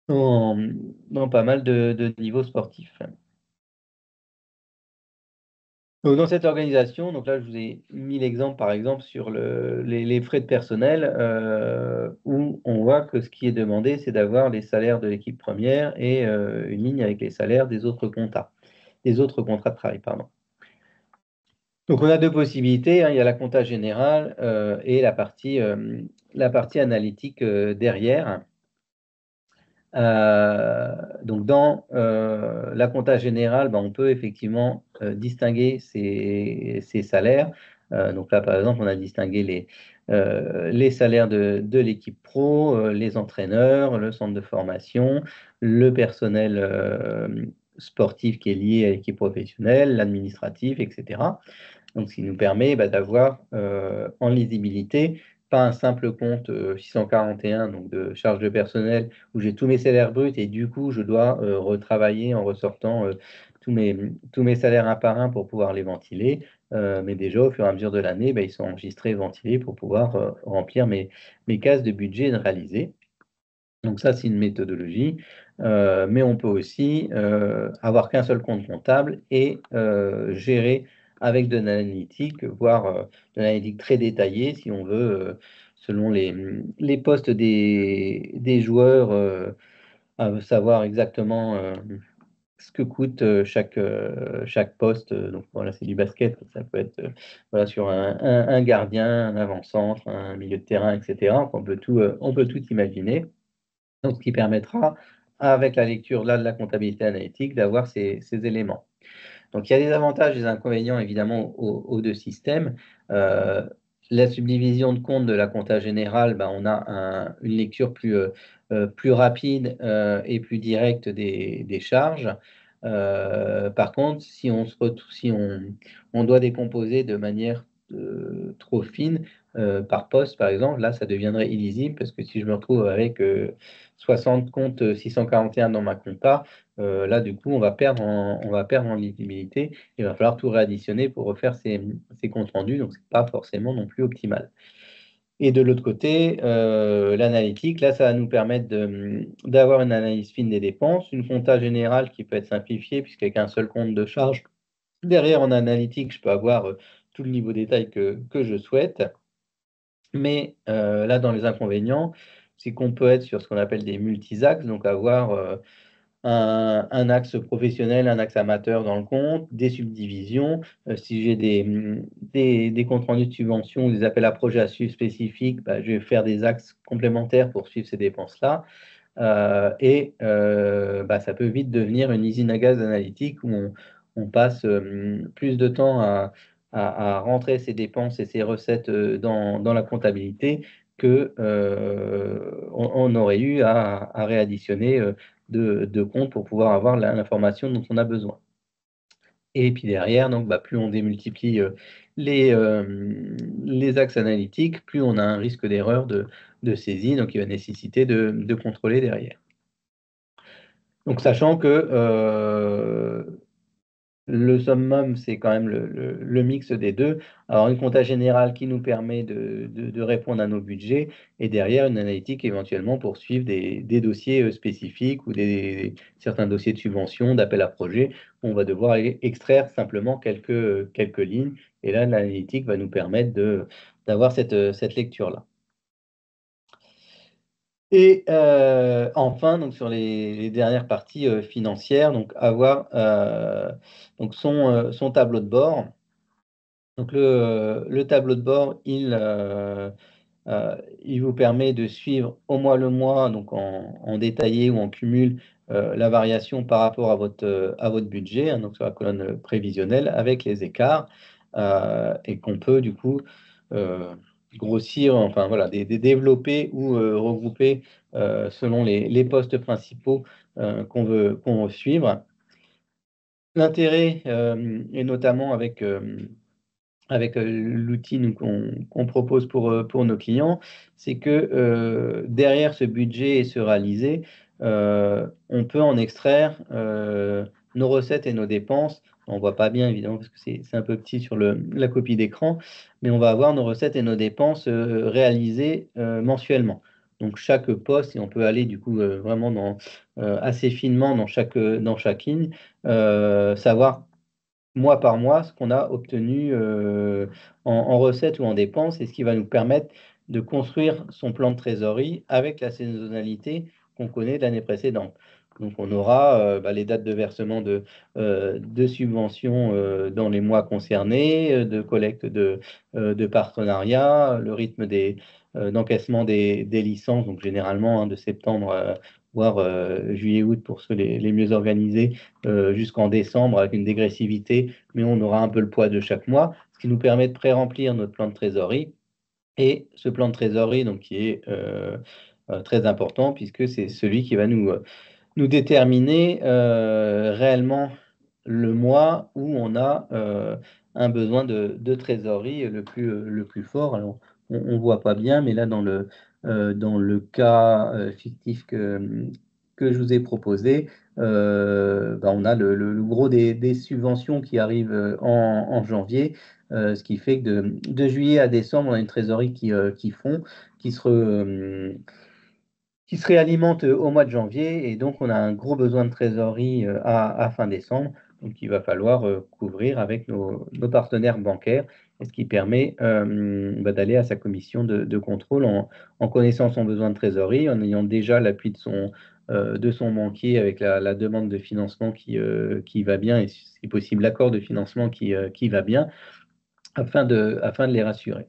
dans pas mal de niveaux sportifs. Donc dans cette organisation, donc là je vous ai mis l'exemple par exemple sur les frais de personnel, où on voit que ce qui est demandé, c'est d'avoir les salaires de l'équipe première et une ligne avec les salaires des autres contrats de travail, pardon. Donc on a 2 possibilités, hein, il y a la compta générale et la partie analytique derrière. Donc dans la compta générale, on peut effectivement distinguer ces salaires. Donc là, par exemple, on a distingué les salaires de l'équipe pro, les entraîneurs, le centre de formation, le personnel sportif qui est lié à l'équipe professionnelle, l'administratif, etc. Donc, ce qui nous permet d'avoir en lisibilité pas un simple compte 641 donc de charge de personnel où j'ai tous mes salaires bruts et du coup je dois retravailler en ressortant tous mes salaires un par un pour pouvoir les ventiler. Mais déjà au fur et à mesure de l'année, ils sont enregistrés et ventilés pour pouvoir remplir mes cases de budget et de réaliser. Donc ça, c'est une méthodologie, mais on peut aussi avoir qu'un seul compte comptable et gérer avec de l'analytique, voire de l'analytique très détaillée si on veut, selon les postes des joueurs, savoir exactement ce que coûte chaque poste. Donc voilà, c'est du basket, ça peut être voilà, sur un gardien, un avant-centre, un milieu de terrain, etc. On peut tout imaginer. Donc, ce qui permettra, avec la lecture là de la comptabilité analytique, d'avoir ces éléments. Donc, il y a des avantages et des inconvénients évidemment aux 2 systèmes. La subdivision de compte de la compta générale, on a une lecture plus rapide et plus directe des charges. Par contre, si on doit décomposer de manière trop fine, par poste, par exemple, là, ça deviendrait illisible parce que si je me retrouve avec 60 comptes 641 dans ma compta, là, du coup, on va perdre en lisibilité. Il va falloir tout réadditionner pour refaire ces comptes rendus, donc c'est pas forcément non plus optimal. Et de l'autre côté, l'analytique, là, ça va nous permettre d'avoir une analyse fine des dépenses, une compta générale qui peut être simplifiée, puisqu'avec un seul compte de charge, derrière en analytique, je peux avoir tout le niveau détail que je souhaite. Mais là, dans les inconvénients, c'est qu'on peut être sur ce qu'on appelle des multisaxes, donc avoir un axe professionnel, un axe amateur dans le compte, des subdivisions. Si j'ai des comptes rendus de subvention ou des appels à projets à suivre spécifiques, bah, je vais faire des axes complémentaires pour suivre ces dépenses-là. Bah, ça peut vite devenir une usine à gaz analytique où on passe plus de temps à rentrer ses dépenses et ses recettes dans la comptabilité que on aurait eu à réadditionner de comptes pour pouvoir avoir l'information dont on a besoin. Et puis derrière, donc, bah, plus on démultiplie les axes analytiques, plus on a un risque d'erreur de saisie, donc il va nécessiter de contrôler derrière. Donc sachant que le summum, c'est quand même le mix des deux. Alors une compta générale qui nous permet de répondre à nos budgets et derrière une analytique éventuellement pour suivre des dossiers spécifiques ou certains dossiers de subvention, d'appel à projet. On va devoir aller extraire simplement quelques lignes et là l'analytique va nous permettre d'avoir cette lecture-là. Et enfin, donc sur les dernières parties financières, donc avoir donc son tableau de bord. Donc le tableau de bord, il vous permet de suivre au mois le mois, donc en détaillé ou en cumul, la variation par rapport à votre budget, hein, donc sur la colonne prévisionnelle, avec les écarts, et qu'on peut du coup grossir, enfin voilà, développer ou regrouper selon les postes principaux qu'on veut suivre. L'intérêt, et notamment avec l'outil qu'on propose pour nos clients, c'est que derrière ce budget et ce réalisé, on peut en extraire nos recettes et nos dépenses. On ne voit pas bien évidemment parce que c'est un peu petit sur la copie d'écran, mais on va avoir nos recettes et nos dépenses réalisées mensuellement. Donc chaque poste, et on peut aller du coup vraiment assez finement dans chaque ligne, savoir mois par mois ce qu'on a obtenu en recettes ou en dépenses et ce qui va nous permettre de construire son plan de trésorerie avec la saisonnalité qu'on connaît de l'année précédente. Donc on aura bah, les dates de versement de subventions dans les mois concernés, de collecte de partenariats, le rythme d'encaissement des licences, donc généralement hein, de septembre voire juillet-août pour ceux les mieux organisés, jusqu'en décembre avec une dégressivité, mais on aura un peu le poids de chaque mois, ce qui nous permet de pré-remplir notre plan de trésorerie. Et ce plan de trésorerie, donc, qui est très important, puisque c'est celui qui va nous déterminer réellement le mois où on a un besoin de trésorerie le plus fort. Alors, on ne voit pas bien, mais là, dans le cas fictif que je vous ai proposé, bah, on a le gros des subventions qui arrivent en janvier, ce qui fait que de juillet à décembre, on a une trésorerie qui fond, qui se, re- qui se réalimente au mois de janvier et donc on a un gros besoin de trésorerie à fin décembre. Donc il va falloir couvrir avec nos partenaires bancaires, et ce qui permet bah, d'aller à sa commission de contrôle en connaissant son besoin de trésorerie, en ayant déjà l'appui de son banquier avec la demande de financement qui va bien et si possible l'accord de financement qui va bien afin de les rassurer.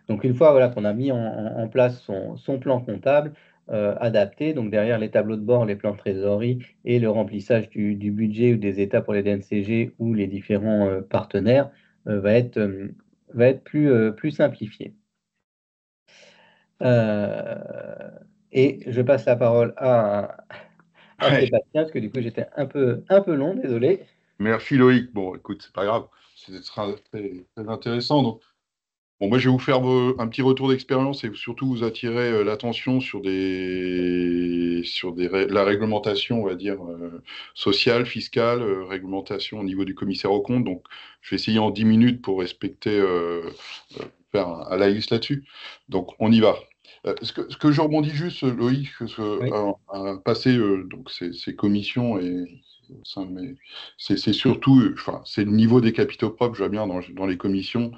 Donc une fois voilà, qu'on a mis en place son plan comptable adapté, donc derrière les tableaux de bord, les plans de trésorerie et le remplissage du budget ou des états pour les DNCG ou les différents partenaires va être plus simplifié. Euh, et je passe la parole à Ouais. Sébastien, parce que du coup j'étais un peu long, désolé. Merci Loïc. Bon, écoute, c'est pas grave. C'est très, très intéressant. Donc, Bon, moi, je vais vous faire un petit retour d'expérience et surtout vous attirer l'attention sur la réglementation, on va dire, sociale, fiscale, réglementation au niveau du commissaire aux comptes. Donc, je vais essayer en 10 minutes pour respecter, faire un laïus là-dessus. Donc, on y va. Ce que je rebondis juste, Loïc, Oui, à passer donc ces commissions et au sein de c'est surtout, enfin, c'est le niveau des capitaux propres, je vois bien dans les commissions.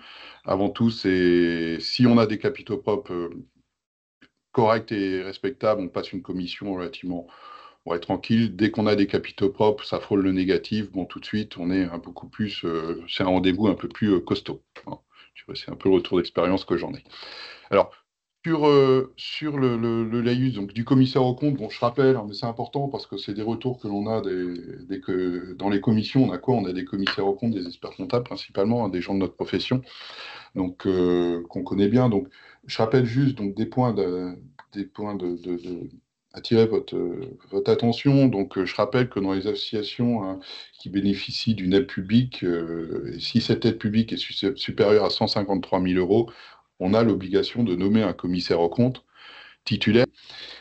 Avant tout, c'est si on a des capitaux propres corrects et respectables, on passe une commission relativement, on va être tranquille. Dès qu'on a des capitaux propres, ça frôle le négatif. Bon, tout de suite, on est un beaucoup plus, c'est un rendez-vous un peu plus costaud. Hein. Tu vois, c'est un peu le retour d'expérience que j'en ai. Alors, sur le laïus donc, du commissaire aux comptes, bon, je rappelle, hein, mais c'est important parce que c'est des retours que l'on a dans les commissions. On a quoi? On a des commissaires aux comptes, des experts comptables principalement, hein, des gens de notre profession donc qu'on connaît bien. Donc, je rappelle juste donc des points attirer votre attention. Donc, je rappelle que dans les associations hein, qui bénéficient d'une aide publique, et si cette aide publique est supérieure à 153 000 euros, on a l'obligation de nommer un commissaire aux comptes titulaire.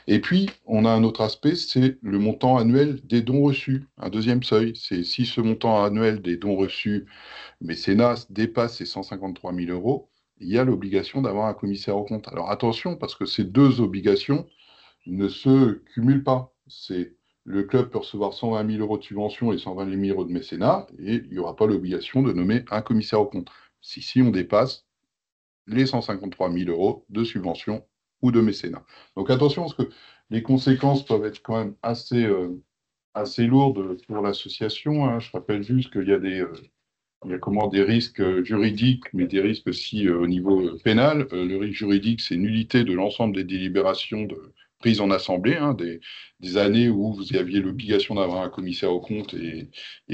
Et puis, on a un autre aspect, c'est le montant annuel des dons reçus. Un deuxième seuil, c'est si ce montant annuel des dons reçus mécénat dépasse ces 153 000 euros, il y a l'obligation d'avoir un commissaire aux comptes. Alors attention, parce que ces deux obligations ne se cumulent pas. Le club peut recevoir 120 000 euros de subvention et 120 000 euros de mécénat, et il n'y aura pas l'obligation de nommer un commissaire aux comptes. Si on dépasse les 153 000 euros de subvention ou de mécénat. Donc attention, parce que les conséquences peuvent être quand même assez lourdes pour l'association. Hein. Je rappelle juste qu'il y a il y a comment des risques juridiques, mais des risques aussi au niveau pénal. Le risque juridique, c'est nullité de l'ensemble des délibérations prises en assemblée, hein, des années où vous aviez l'obligation d'avoir un commissaire aux comptes et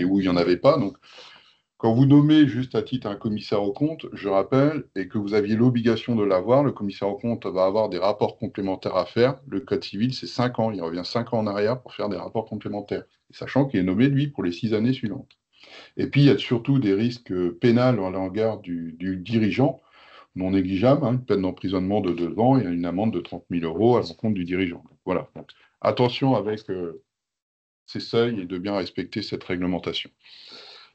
où il n'y en avait pas. Donc, quand vous nommez juste à titre un commissaire aux comptes, je rappelle, et que vous aviez l'obligation de l'avoir, le commissaire aux comptes va avoir des rapports complémentaires à faire. Le code civil, c'est 5 ans. Il revient 5 ans en arrière pour faire des rapports complémentaires, sachant qu'il est nommé, lui, pour les 6 années suivantes. Et puis, il y a surtout des risques pénals à l'égard du dirigeant, non négligeables, hein, une peine d'emprisonnement de 2 ans et une amende de 30 000 euros à l'encontre du dirigeant. Voilà. Donc, attention avec ces seuils et de bien respecter cette réglementation.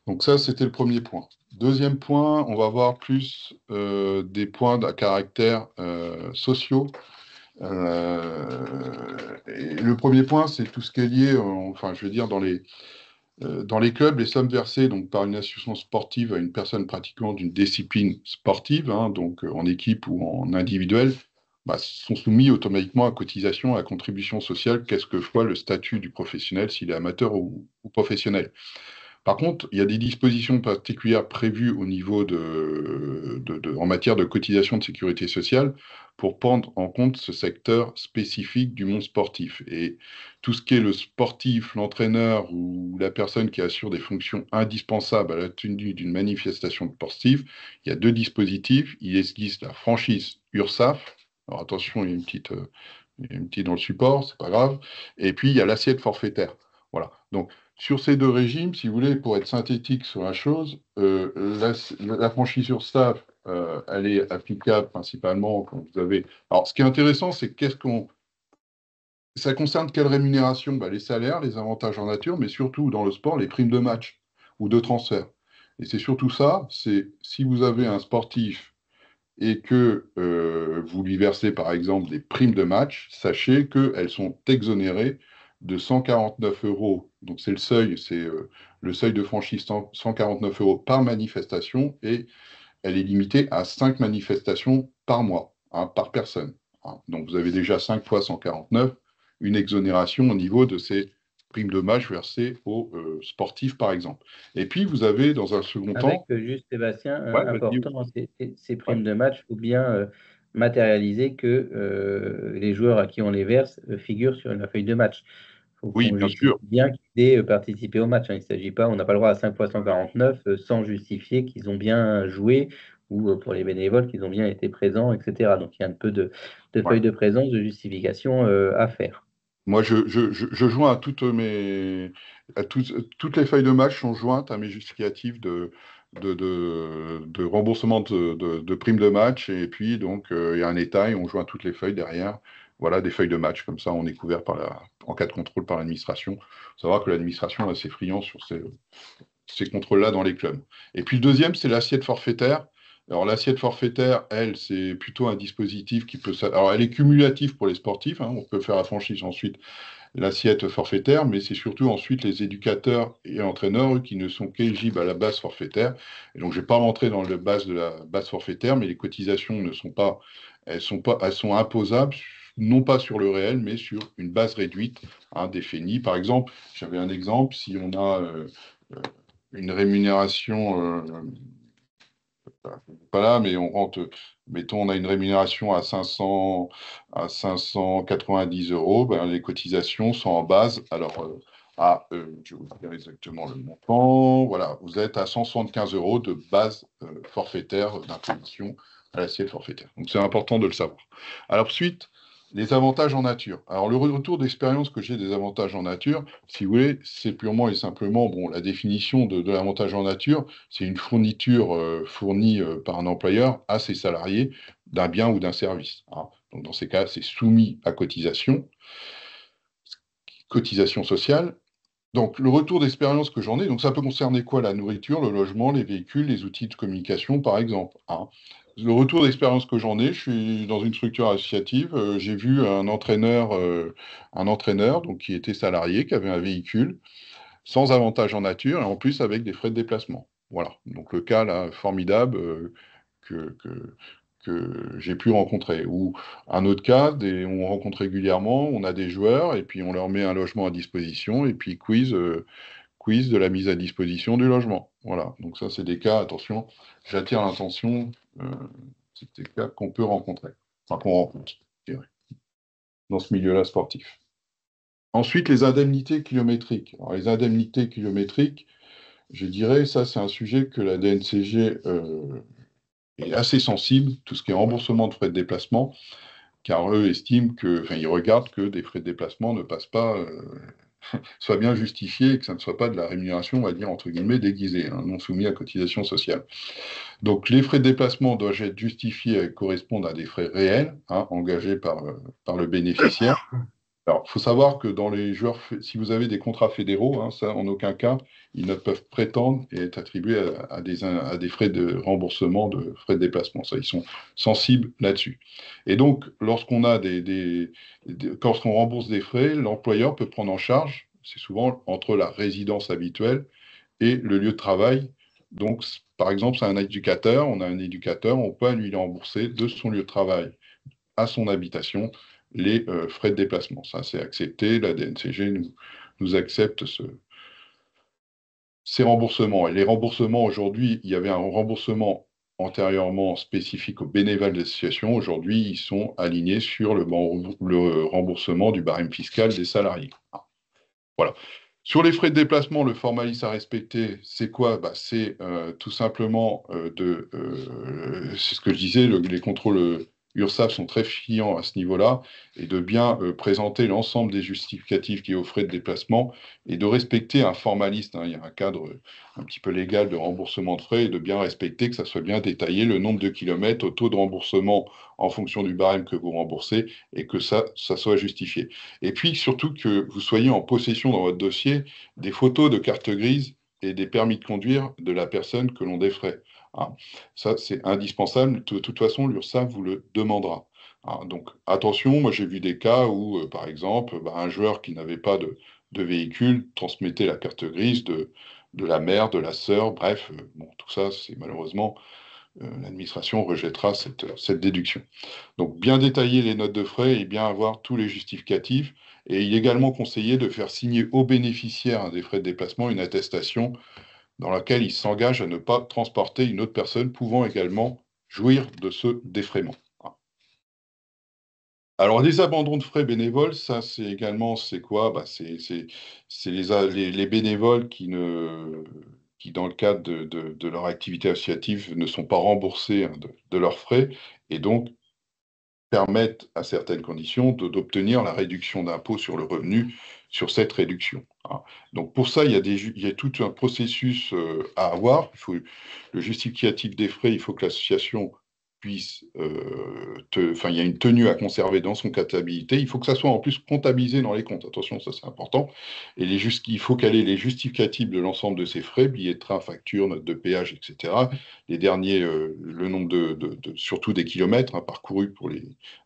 Donc ça, c'était le premier point. Deuxième point, on va voir plus des points à caractère sociaux. Et le premier point, c'est tout ce qui est lié, enfin, je veux dire, dans les clubs, les sommes versées donc, par une association sportive à une personne pratiquant d'une discipline sportive, hein, donc en équipe ou en individuel, bah, sont soumis automatiquement à cotisation, à contribution sociale, qu'est-ce que soit le statut du professionnel, s'il est amateur ou professionnel. Par contre, il y a des dispositions particulières prévues au niveau en matière de cotisation de sécurité sociale pour prendre en compte ce secteur spécifique du monde sportif. Et tout ce qui est le sportif, l'entraîneur ou la personne qui assure des fonctions indispensables à la tenue d'une manifestation sportive, il y a deux dispositifs. Il existe la franchise URSAF. Alors attention, il y a une petite dans le support, c'est pas grave. Et puis, il y a l'assiette forfaitaire. Voilà. Donc, sur ces deux régimes, si vous voulez, pour être synthétique sur la chose, la franchise sur staff, elle est applicable principalement quand vous avez. Alors, ce qui est intéressant, c'est ça concerne quelle rémunération? Bah, les salaires, les avantages en nature, mais surtout dans le sport, les primes de match ou de transfert. Et c'est surtout ça, c'est si vous avez un sportif et que vous lui versez par exemple des primes de match, sachez qu'elles sont exonérées de 149 euros. Donc c'est le seuil de franchise 149 euros par manifestation et elle est limitée à 5 manifestations par mois, hein, par personne. Hein. Donc vous avez déjà 5 fois 149, une exonération au niveau de ces primes de match versées aux sportifs par exemple. Et puis vous avez dans un second avec temps, juste Sébastien, ouais, vas-y, important, ces ouais. primes de match, il faut bien matérialiser que les joueurs à qui on les verse figurent sur la feuille de match. Il faut Oui, qu'on bien justifie sûr. bien qu'ils aient participé au match. Hein. Il s'agit pas, on n'a pas le droit à 5 fois 149 sans justifier qu'ils ont bien joué ou pour les bénévoles qu'ils ont bien été présents, etc. Donc il y a un peu de Ouais. feuille de présence, de justification à faire. Moi, je joins à toutes les feuilles de match sont jointes à mes justificatifs de remboursement de primes de match. Et puis, donc, il y a un état et on joint toutes les feuilles derrière. Voilà, des feuilles de match. Comme ça, on est couvert en cas de contrôle par l'administration. Il faut savoir que l'administration est assez friand sur ces contrôles-là dans les clubs. Et puis, le deuxième, c'est l'assiette forfaitaire. Alors, l'assiette forfaitaire, elle, c'est plutôt un dispositif qui peut... Alors, elle est cumulative pour les sportifs, hein. On peut faire la franchise ensuite l'assiette forfaitaire, mais c'est surtout ensuite les éducateurs et entraîneurs eux, qui ne sont qu'éligibles à la base forfaitaire. Et donc, je ne vais pas rentrer dans le base de la base forfaitaire, mais les cotisations ne sont pas, elles sont imposables, non pas sur le réel, mais sur une base réduite, hein, définie. Par exemple, j'avais un exemple, si on a une rémunération pas là, mais on rentre, mettons, on a une rémunération à 590 euros, ben, les cotisations sont en base. Alors, je vais vous dire exactement le montant. Voilà, vous êtes à 175 euros de base forfaitaire d'imposition à l'assiette forfaitaire. Donc, c'est important de le savoir. Alors, ensuite, les avantages en nature. Alors, le retour d'expérience que j'ai des avantages en nature, si vous voulez, c'est purement et simplement, bon, la définition de l'avantage en nature, c'est une fourniture fournie par un employeur à ses salariés d'un bien ou d'un service, hein. Donc, dans ces cas, c'est soumis à cotisation sociale. Donc, le retour d'expérience que j'en ai, donc ça peut concerner quoi? La nourriture, le logement, les véhicules, les outils de communication, par exemple, hein. Le retour d'expérience que j'en ai, je suis dans une structure associative, j'ai vu un entraîneur donc, qui était salarié, qui avait un véhicule, sans avantage en nature, et en plus avec des frais de déplacement. Voilà, donc le cas là, formidable que, que, que j'ai pu rencontrer. Ou un autre cas, on rencontre régulièrement, on a des joueurs, et puis on leur met un logement à disposition, et puis quiz de la mise à disposition du logement. Voilà, donc ça c'est des cas, attention, j'attire l'attention, c'est des cas qu'on peut rencontrer, enfin qu'on rencontre, je dirais, dans ce milieu-là sportif. Ensuite, les indemnités kilométriques. Alors, les indemnités kilométriques, je dirais, ça, c'est un sujet que la DNCG est assez sensible, tout ce qui est remboursement de frais de déplacement, car eux estiment que, enfin, ils regardent que des frais de déplacement ne passent pas, soient bien justifiés et que ça ne soit pas de la rémunération, on va dire, entre guillemets, déguisée, hein, non soumis à cotisation sociale. Donc, les frais de déplacement doivent être justifiés et correspondre à des frais réels, hein, engagés par le bénéficiaire. Alors, il faut savoir que dans les joueurs, si vous avez des contrats fédéraux, hein, ça, en aucun cas, ils ne peuvent prétendre et être attribués à des frais de remboursement de frais de déplacement. Ça, ils sont sensibles là-dessus. Et donc, lorsqu'on rembourse des frais, l'employeur peut prendre en charge, c'est souvent entre la résidence habituelle et le lieu de travail. Donc, par exemple, c'est un éducateur, on a un éducateur, on peut lui rembourser de son lieu de travail à son habitation les frais de déplacement. Ça, c'est accepté. La DNCG nous accepte ces remboursements. Et les remboursements, aujourd'hui, il y avait un remboursement antérieurement spécifique aux bénévoles d'association. Aujourd'hui, ils sont alignés sur le remboursement du barème fiscal des salariés. Voilà. Sur les frais de déplacement, le formalisme à respecter, c'est quoi? Bah, c'est tout simplement c'est ce que je disais, les contrôles URSSAF sont très friands à ce niveau-là, et de bien présenter l'ensemble des justificatifs qui est aux frais de déplacement, et de respecter un formaliste, hein. Il y a un cadre un petit peu légal de remboursement de frais, et de bien respecter que ça soit bien détaillé, le nombre de kilomètres, au taux de remboursement en fonction du barème que vous remboursez, et que ça soit justifié. Et puis surtout que vous soyez en possession dans votre dossier des photos de carte grise et des permis de conduire de la personne que l'on défraie, hein. Ça, c'est indispensable. De toute façon, l'URSSAF vous le demandera, hein. Donc attention, moi j'ai vu des cas où, par exemple, bah, un joueur qui n'avait pas de véhicule transmettait la carte grise de la mère, de la sœur, bref, bon, tout ça, c'est malheureusement, l'administration rejettera cette déduction. Donc, bien détailler les notes de frais et bien avoir tous les justificatifs. Et il est également conseillé de faire signer au bénéficiaire, hein, des frais de déplacement une attestation dans laquelle il s'engage à ne pas transporter une autre personne pouvant également jouir de ce défraiement. Alors, les abandons de frais bénévoles, ça, c'est également, c'est quoi? Bah, c'est les bénévoles qui, dans le cadre de leur activité associative, ne sont pas remboursés, hein, de leurs frais, et donc permettent, à certaines conditions, d'obtenir la réduction d'impôt sur le revenu sur cette réduction, hein. Donc pour ça, il y a tout un processus à avoir. Le justificatif des frais, il faut que l'association puisse, enfin, il y a une tenue à conserver dans son comptabilité. Il faut que ça soit en plus comptabilisé dans les comptes. Attention, ça c'est important. Et il faut qu'elle ait les justificatifs de l'ensemble de ses frais, billets de train, factures, notes de péage, etc. Les derniers, le nombre surtout des kilomètres, hein, parcourus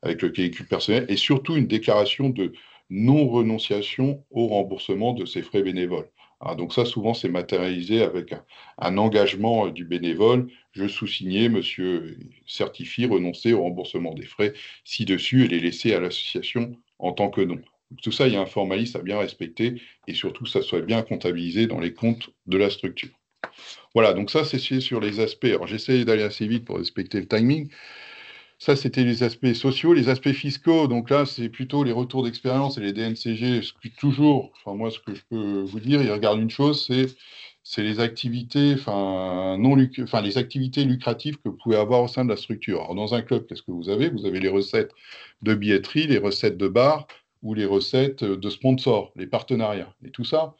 avec le véhicule personnel, et surtout une déclaration de non-renonciation au remboursement de ses frais bénévoles. Ah, donc ça, souvent, c'est matérialisé avec un engagement du bénévole. Je sous-signais, monsieur certifie renoncer au remboursement des frais ci-dessus et les laisser à l'association en tant que non. Donc, tout ça, il y a un formalisme à bien respecter et surtout, ça soit bien comptabilisé dans les comptes de la structure. Voilà, donc ça, c'est sur les aspects. Alors, j'essaie d'aller assez vite pour respecter le timing. Ça, c'était les aspects sociaux. Les aspects fiscaux, donc là, c'est plutôt les retours d'expérience et les DNCG. Toujours, enfin, moi, ce que je peux vous dire, ils regardent une chose, c'est les activités, enfin, enfin, les activités lucratives que vous pouvez avoir au sein de la structure. Alors, dans un club, qu'est-ce que vous avez? Vous avez les recettes de billetterie, les recettes de bar ou les recettes de sponsors, les partenariats. Et tout ça,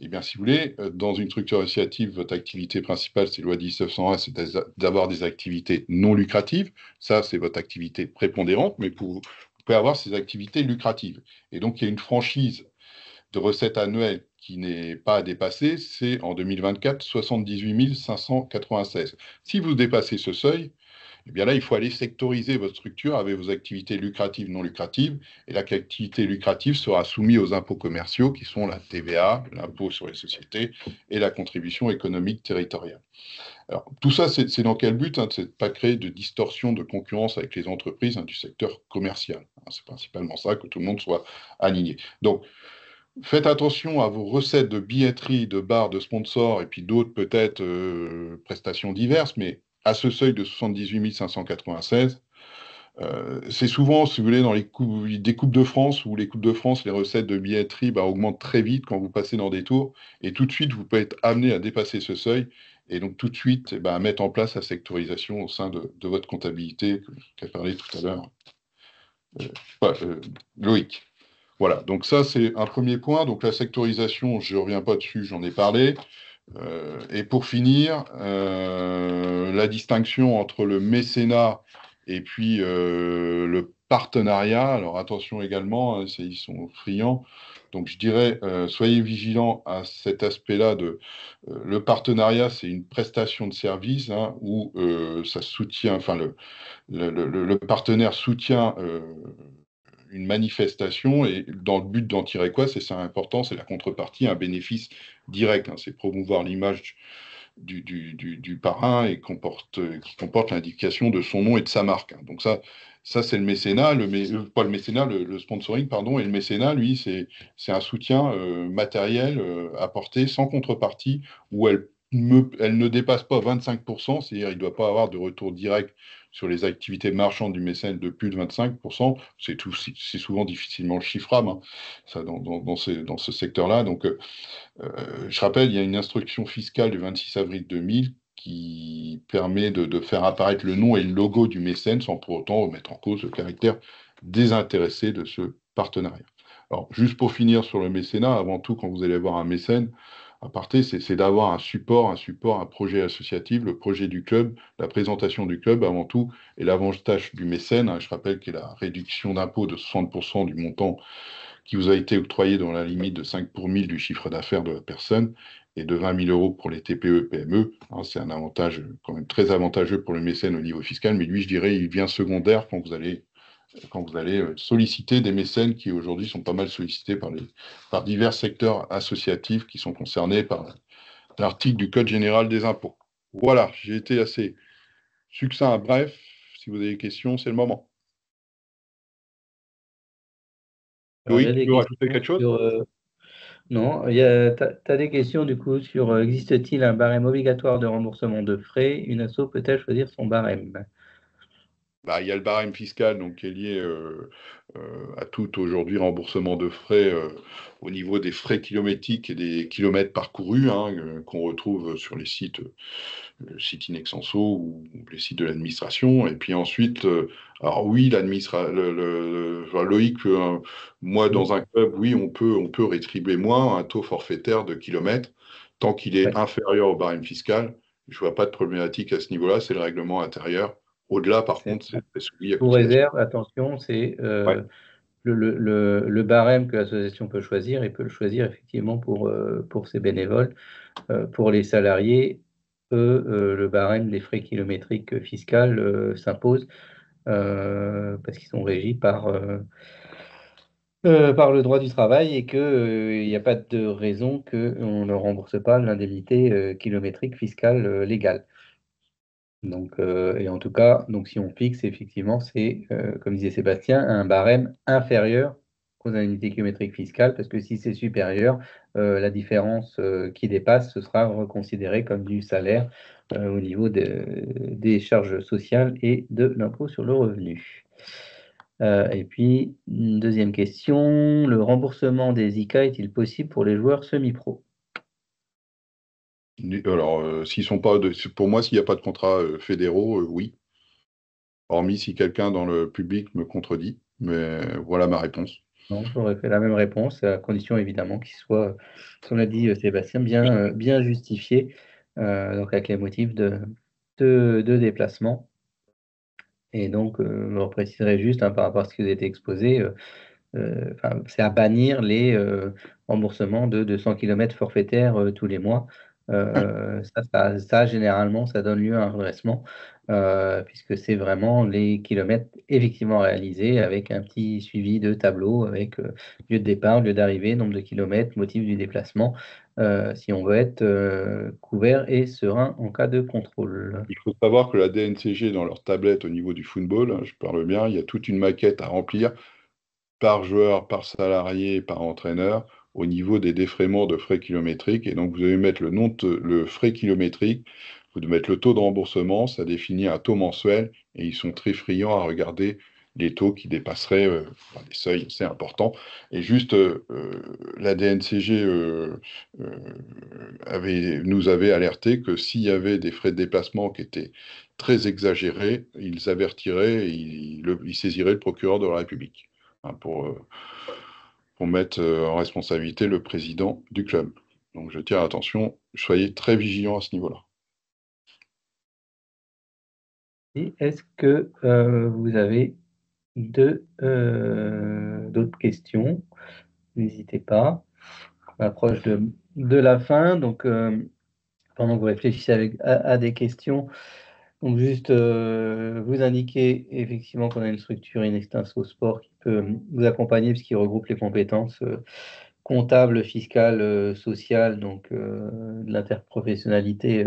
eh bien, si vous voulez, dans une structure associative, votre activité principale, c'est loi 1901, c'est d'avoir des activités non lucratives. Ça, c'est votre activité prépondérante, mais vous pouvez avoir ces activités lucratives. Et donc, il y a une franchise de recettes annuelles qui n'est pas à dépasser, c'est en 2024, 78 596. Si vous dépassez ce seuil, eh bien là, il faut aller sectoriser votre structure avec vos activités lucratives, non lucratives, et l'activité lucrative sera soumise aux impôts commerciaux qui sont la TVA, l'impôt sur les sociétés et la contribution économique territoriale. Alors, tout ça, c'est dans quel but, hein? C'est de ne pas créer de distorsion de concurrence avec les entreprises, hein, du secteur commercial, hein. C'est principalement ça, que tout le monde soit aligné. Donc, faites attention à vos recettes de billetterie, de bars, de sponsors, et puis d'autres peut-être prestations diverses, mais à ce seuil de 78 596, c'est souvent, si vous voulez, dans des Coupes de France, où les Coupes de France, les recettes de billetterie augmentent très vite quand vous passez dans des tours, et tout de suite, vous pouvez être amené à dépasser ce seuil, et donc tout de suite, à mettre en place la sectorisation au sein de votre comptabilité, qu'a parlé tout à l'heure Loïc. Voilà, donc ça c'est un premier point. Donc la sectorisation, je ne reviens pas dessus, j'en ai parlé. Et pour finir, la distinction entre le mécénat et puis le partenariat. Alors attention également, hein, ils sont friands. Donc je dirais, soyez vigilants à cet aspect-là de le partenariat, c'est une prestation de service, hein, où ça soutient, enfin le partenaire soutient une manifestation et dans le but d'en tirer quoi? C'est ça important, c'est la contrepartie, un bénéfice direct, hein. C'est promouvoir l'image du parrain et qui comporte l'indication de son nom et de sa marque, hein. Donc ça c'est le mécénat, pas le mécénat, le sponsoring, pardon, et le mécénat, lui, c'est un soutien matériel apporté sans contrepartie où elle ne dépasse pas 25%, c'est-à-dire il ne doit pas avoir de retour direct sur les activités marchandes du mécène de plus de 25%. C'est souvent difficilement chiffrable, hein, ça, dans ce secteur-là. Donc, je rappelle, il y a une instruction fiscale du 26 avril 2000 qui permet de faire apparaître le nom et le logo du mécène sans pour autant remettre en cause le caractère désintéressé de ce partenariat. Alors, juste pour finir sur le mécénat, avant tout, quand vous allez voir un mécène, à parté, c'est d'avoir un projet associatif, le projet du club, la présentation du club avant tout, et l'avantage du mécène, hein, je rappelle qu'il y a la réduction d'impôt de 60% du montant qui vous a été octroyé dans la limite de 5 pour 1000 du chiffre d'affaires de la personne et de 20 000 euros pour les TPE, PME. Hein, c'est un avantage quand même très avantageux pour le mécène au niveau fiscal, mais lui, je dirais, il vient secondaire quand vous allez solliciter des mécènes qui aujourd'hui sont pas mal sollicités par divers secteurs associatifs qui sont concernés par l'article du Code général des impôts. Voilà, j'ai été assez succinct, bref. Si vous avez des questions, c'est le moment. Alors, il y Loïc, a tu des veux rajouter questions quelque chose? sur. Non, t'as des questions du coup sur existe-t-il un barème obligatoire de remboursement de frais? Une asso peut-elle choisir son barème? Il y a le barème fiscal donc, qui est lié à tout aujourd'hui remboursement de frais au niveau des frais kilométriques et des kilomètres parcourus hein, qu'on retrouve sur les sites, le site Inexenso ou les sites de l'administration. Et puis ensuite, alors oui, enfin, Loïc, moi Oui, dans un club, oui, on peut rétribuer moins un taux forfaitaire de kilomètres tant qu'il est ouais. inférieur au barème fiscal. Je vois pas de problématique à ce niveau-là, c'est le règlement intérieur. Au-delà, par C'est contre, c'est soumis à sous cotisation. réserve, attention, c'est Ouais. le barème que l'association peut choisir et peut le choisir effectivement pour ses bénévoles. Pour les salariés, eux, le barème des frais kilométriques fiscales s'impose parce qu'ils sont régis par le droit du travail et qu'il n'y a pas de raison qu'on ne rembourse pas l'indemnité kilométrique fiscale légale. Donc, et en tout cas, donc si on fixe, effectivement, c'est, comme disait Sébastien, un barème inférieur aux indemnités kilométriques fiscales, parce que si c'est supérieur, la différence qui dépasse, ce sera reconsidéré comme du salaire au niveau des charges sociales et de l'impôt sur le revenu. Et puis, une deuxième question, le remboursement des ICA est-il possible pour les joueurs semi-pro? Alors, s'ils sont pas pour moi, s'il n'y a pas de contrat fédéraux, oui. Hormis si quelqu'un dans le public me contredit. Mais voilà ma réponse. Non, j'aurais fait la même réponse, à condition évidemment qu'il soit, comme l'a dit Sébastien, bien justifié, donc avec les motifs de déplacement. Et donc, je repréciserai juste hein, par rapport à ce qui vous a été exposé, enfin, c'est à bannir les remboursements de 200 km forfaitaires tous les mois. Ça, généralement, ça donne lieu à un redressement, puisque c'est vraiment les kilomètres effectivement réalisés avec un petit suivi de tableau avec lieu de départ, lieu d'arrivée, nombre de kilomètres, motif du déplacement, si on veut être couvert et serein en cas de contrôle. Il faut savoir que la DNCG, dans leur tablette au niveau du football, hein, je parle bien, il y a toute une maquette à remplir par joueur, par salarié, par entraîneur, au niveau des défraiements de frais kilométriques. Et donc, vous allez mettre le frais kilométrique, vous devez mettre le taux de remboursement, ça définit un taux mensuel, et ils sont très friands à regarder les taux qui dépasseraient enfin, des seuils assez importants. Et juste, la DNCG nous avait alerté que s'il y avait des frais de déplacement qui étaient très exagérés, ils avertiraient, et ils saisiraient le procureur de la République hein, pour mettre en responsabilité le président du club. Donc je tiens attention, soyez très vigilants à ce niveau-là. Et est-ce que vous avez d'autres questions? N'hésitez pas. On approche de la fin, donc pendant que vous réfléchissez à des questions, donc juste vous indiquer effectivement qu'on a une structure in extenso sport qui peut vous accompagner puisqu'il regroupe les compétences comptables, fiscales, sociales, donc de l'interprofessionnalité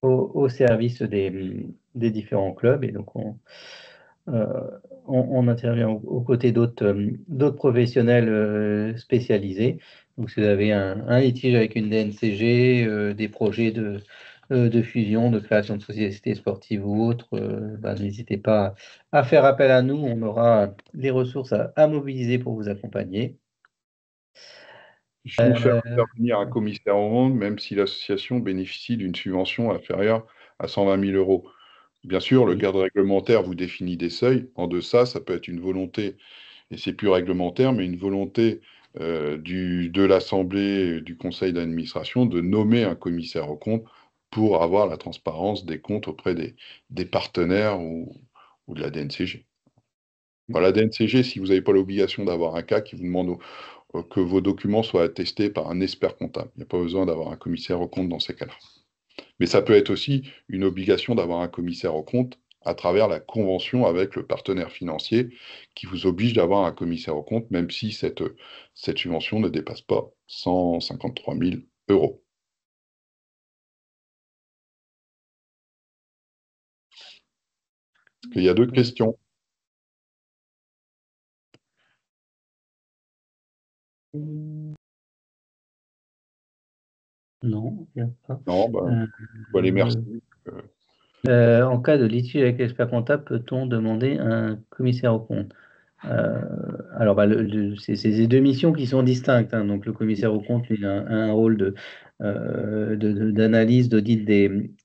au service des différents clubs. Et donc euh, on intervient aux côtés d'autres professionnels spécialisés. Donc, si vous avez un litige avec une DNCG, des projets de fusion, de création de sociétés sportives ou autres, n'hésitez pas à faire appel à nous. On aura les ressources à mobiliser pour vous accompagner. Je vous fais intervenir un commissaire au monde, même si l'association bénéficie d'une subvention inférieure à 120 000 euros. Bien sûr, le Oui, cadre réglementaire vous définit des seuils. En deçà, ça peut être une volonté, et c'est plus réglementaire, mais une volonté de l'Assemblée, du Conseil d'administration, de nommer un commissaire aux comptes pour avoir la transparence des comptes auprès des partenaires ou de la DNCG. Voilà, la DNCG, si vous n'avez pas l'obligation d'avoir un cas qui vous demande que vos documents soient attestés par un expert comptable. Il n'y a pas besoin d'avoir un commissaire aux comptes dans ces cas-là. Mais ça peut être aussi une obligation d'avoir un commissaire aux comptes à travers la convention avec le partenaire financier qui vous oblige d'avoir un commissaire aux comptes, même si cette subvention ne dépasse pas 153 000 euros. Il y a deux oui. questions. Non, il n'y a pas. Non, ben, Euh, voilà, merci. en cas de litige avec l'expert comptable, peut-on demander un commissaire aux comptes? Alors, c'est deux missions qui sont distinctes, hein. Donc, le commissaire aux comptes, lui, a un rôle d'analyse, d'audit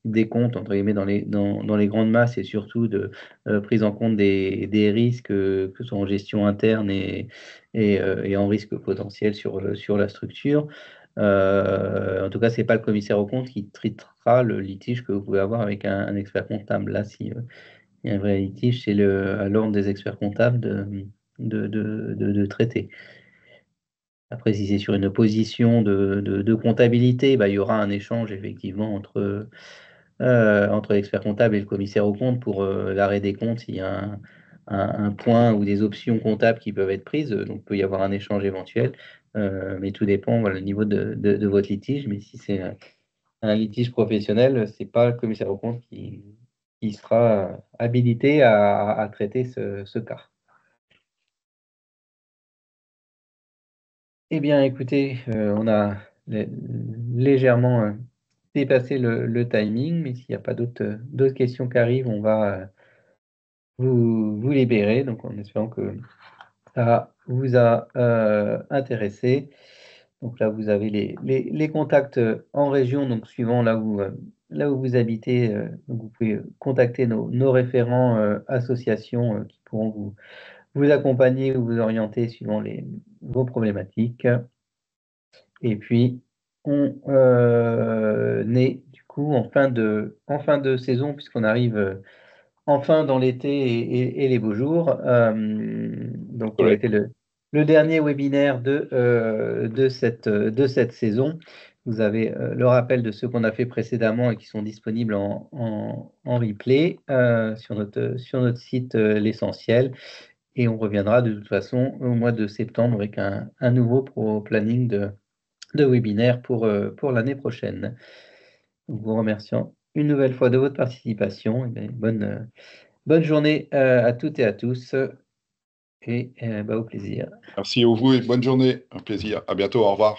des comptes, entre guillemets, dans les grandes masses et surtout de prise en compte des risques, que ce soit en gestion interne et en risque potentiel sur la structure. En tout cas, c'est pas le commissaire aux comptes qui traitera le litige que vous pouvez avoir avec un expert comptable. Là, si il y a un vrai litige, c'est à l'ordre des experts comptables de traiter. Après, si c'est sur une position de comptabilité, bah, il y aura un échange effectivement entre l'expert comptable et le commissaire aux comptes pour l'arrêt des comptes, s'il y a un point ou des options comptables qui peuvent être prises. Donc, il peut y avoir un échange éventuel, mais tout dépend, voilà, le niveau de votre litige. Mais si c'est un litige professionnel, c'est pas le commissaire aux comptes qui sera habilité à traiter ce cas. Eh bien, écoutez, on a légèrement dépassé le timing, mais s'il n'y a pas d'autres questions qui arrivent, on va vous libérer. Donc, en espérant que ça vous a intéressé. Donc là, vous avez les contacts en région, donc suivant là où vous habitez. Donc vous pouvez contacter nos référents associations qui pourront vous accompagner ou vous orienter suivant vos problématiques. Et puis, on est du coup en fin de saison, puisqu'on arrive enfin dans l'été et les beaux jours. Donc, on Soleil. était le dernier webinaire de cette saison. Vous avez le rappel de ceux qu'on a fait précédemment et qui sont disponibles en replay sur notre site L'Essentiel. Et on reviendra de toute façon au mois de septembre avec un nouveau planning de webinaire pour l'année prochaine. Donc, vous remerciant une nouvelle fois de votre participation. Et bonne journée à toutes et à tous et au plaisir. Merci à vous et bonne journée. Un plaisir. À bientôt. Au revoir.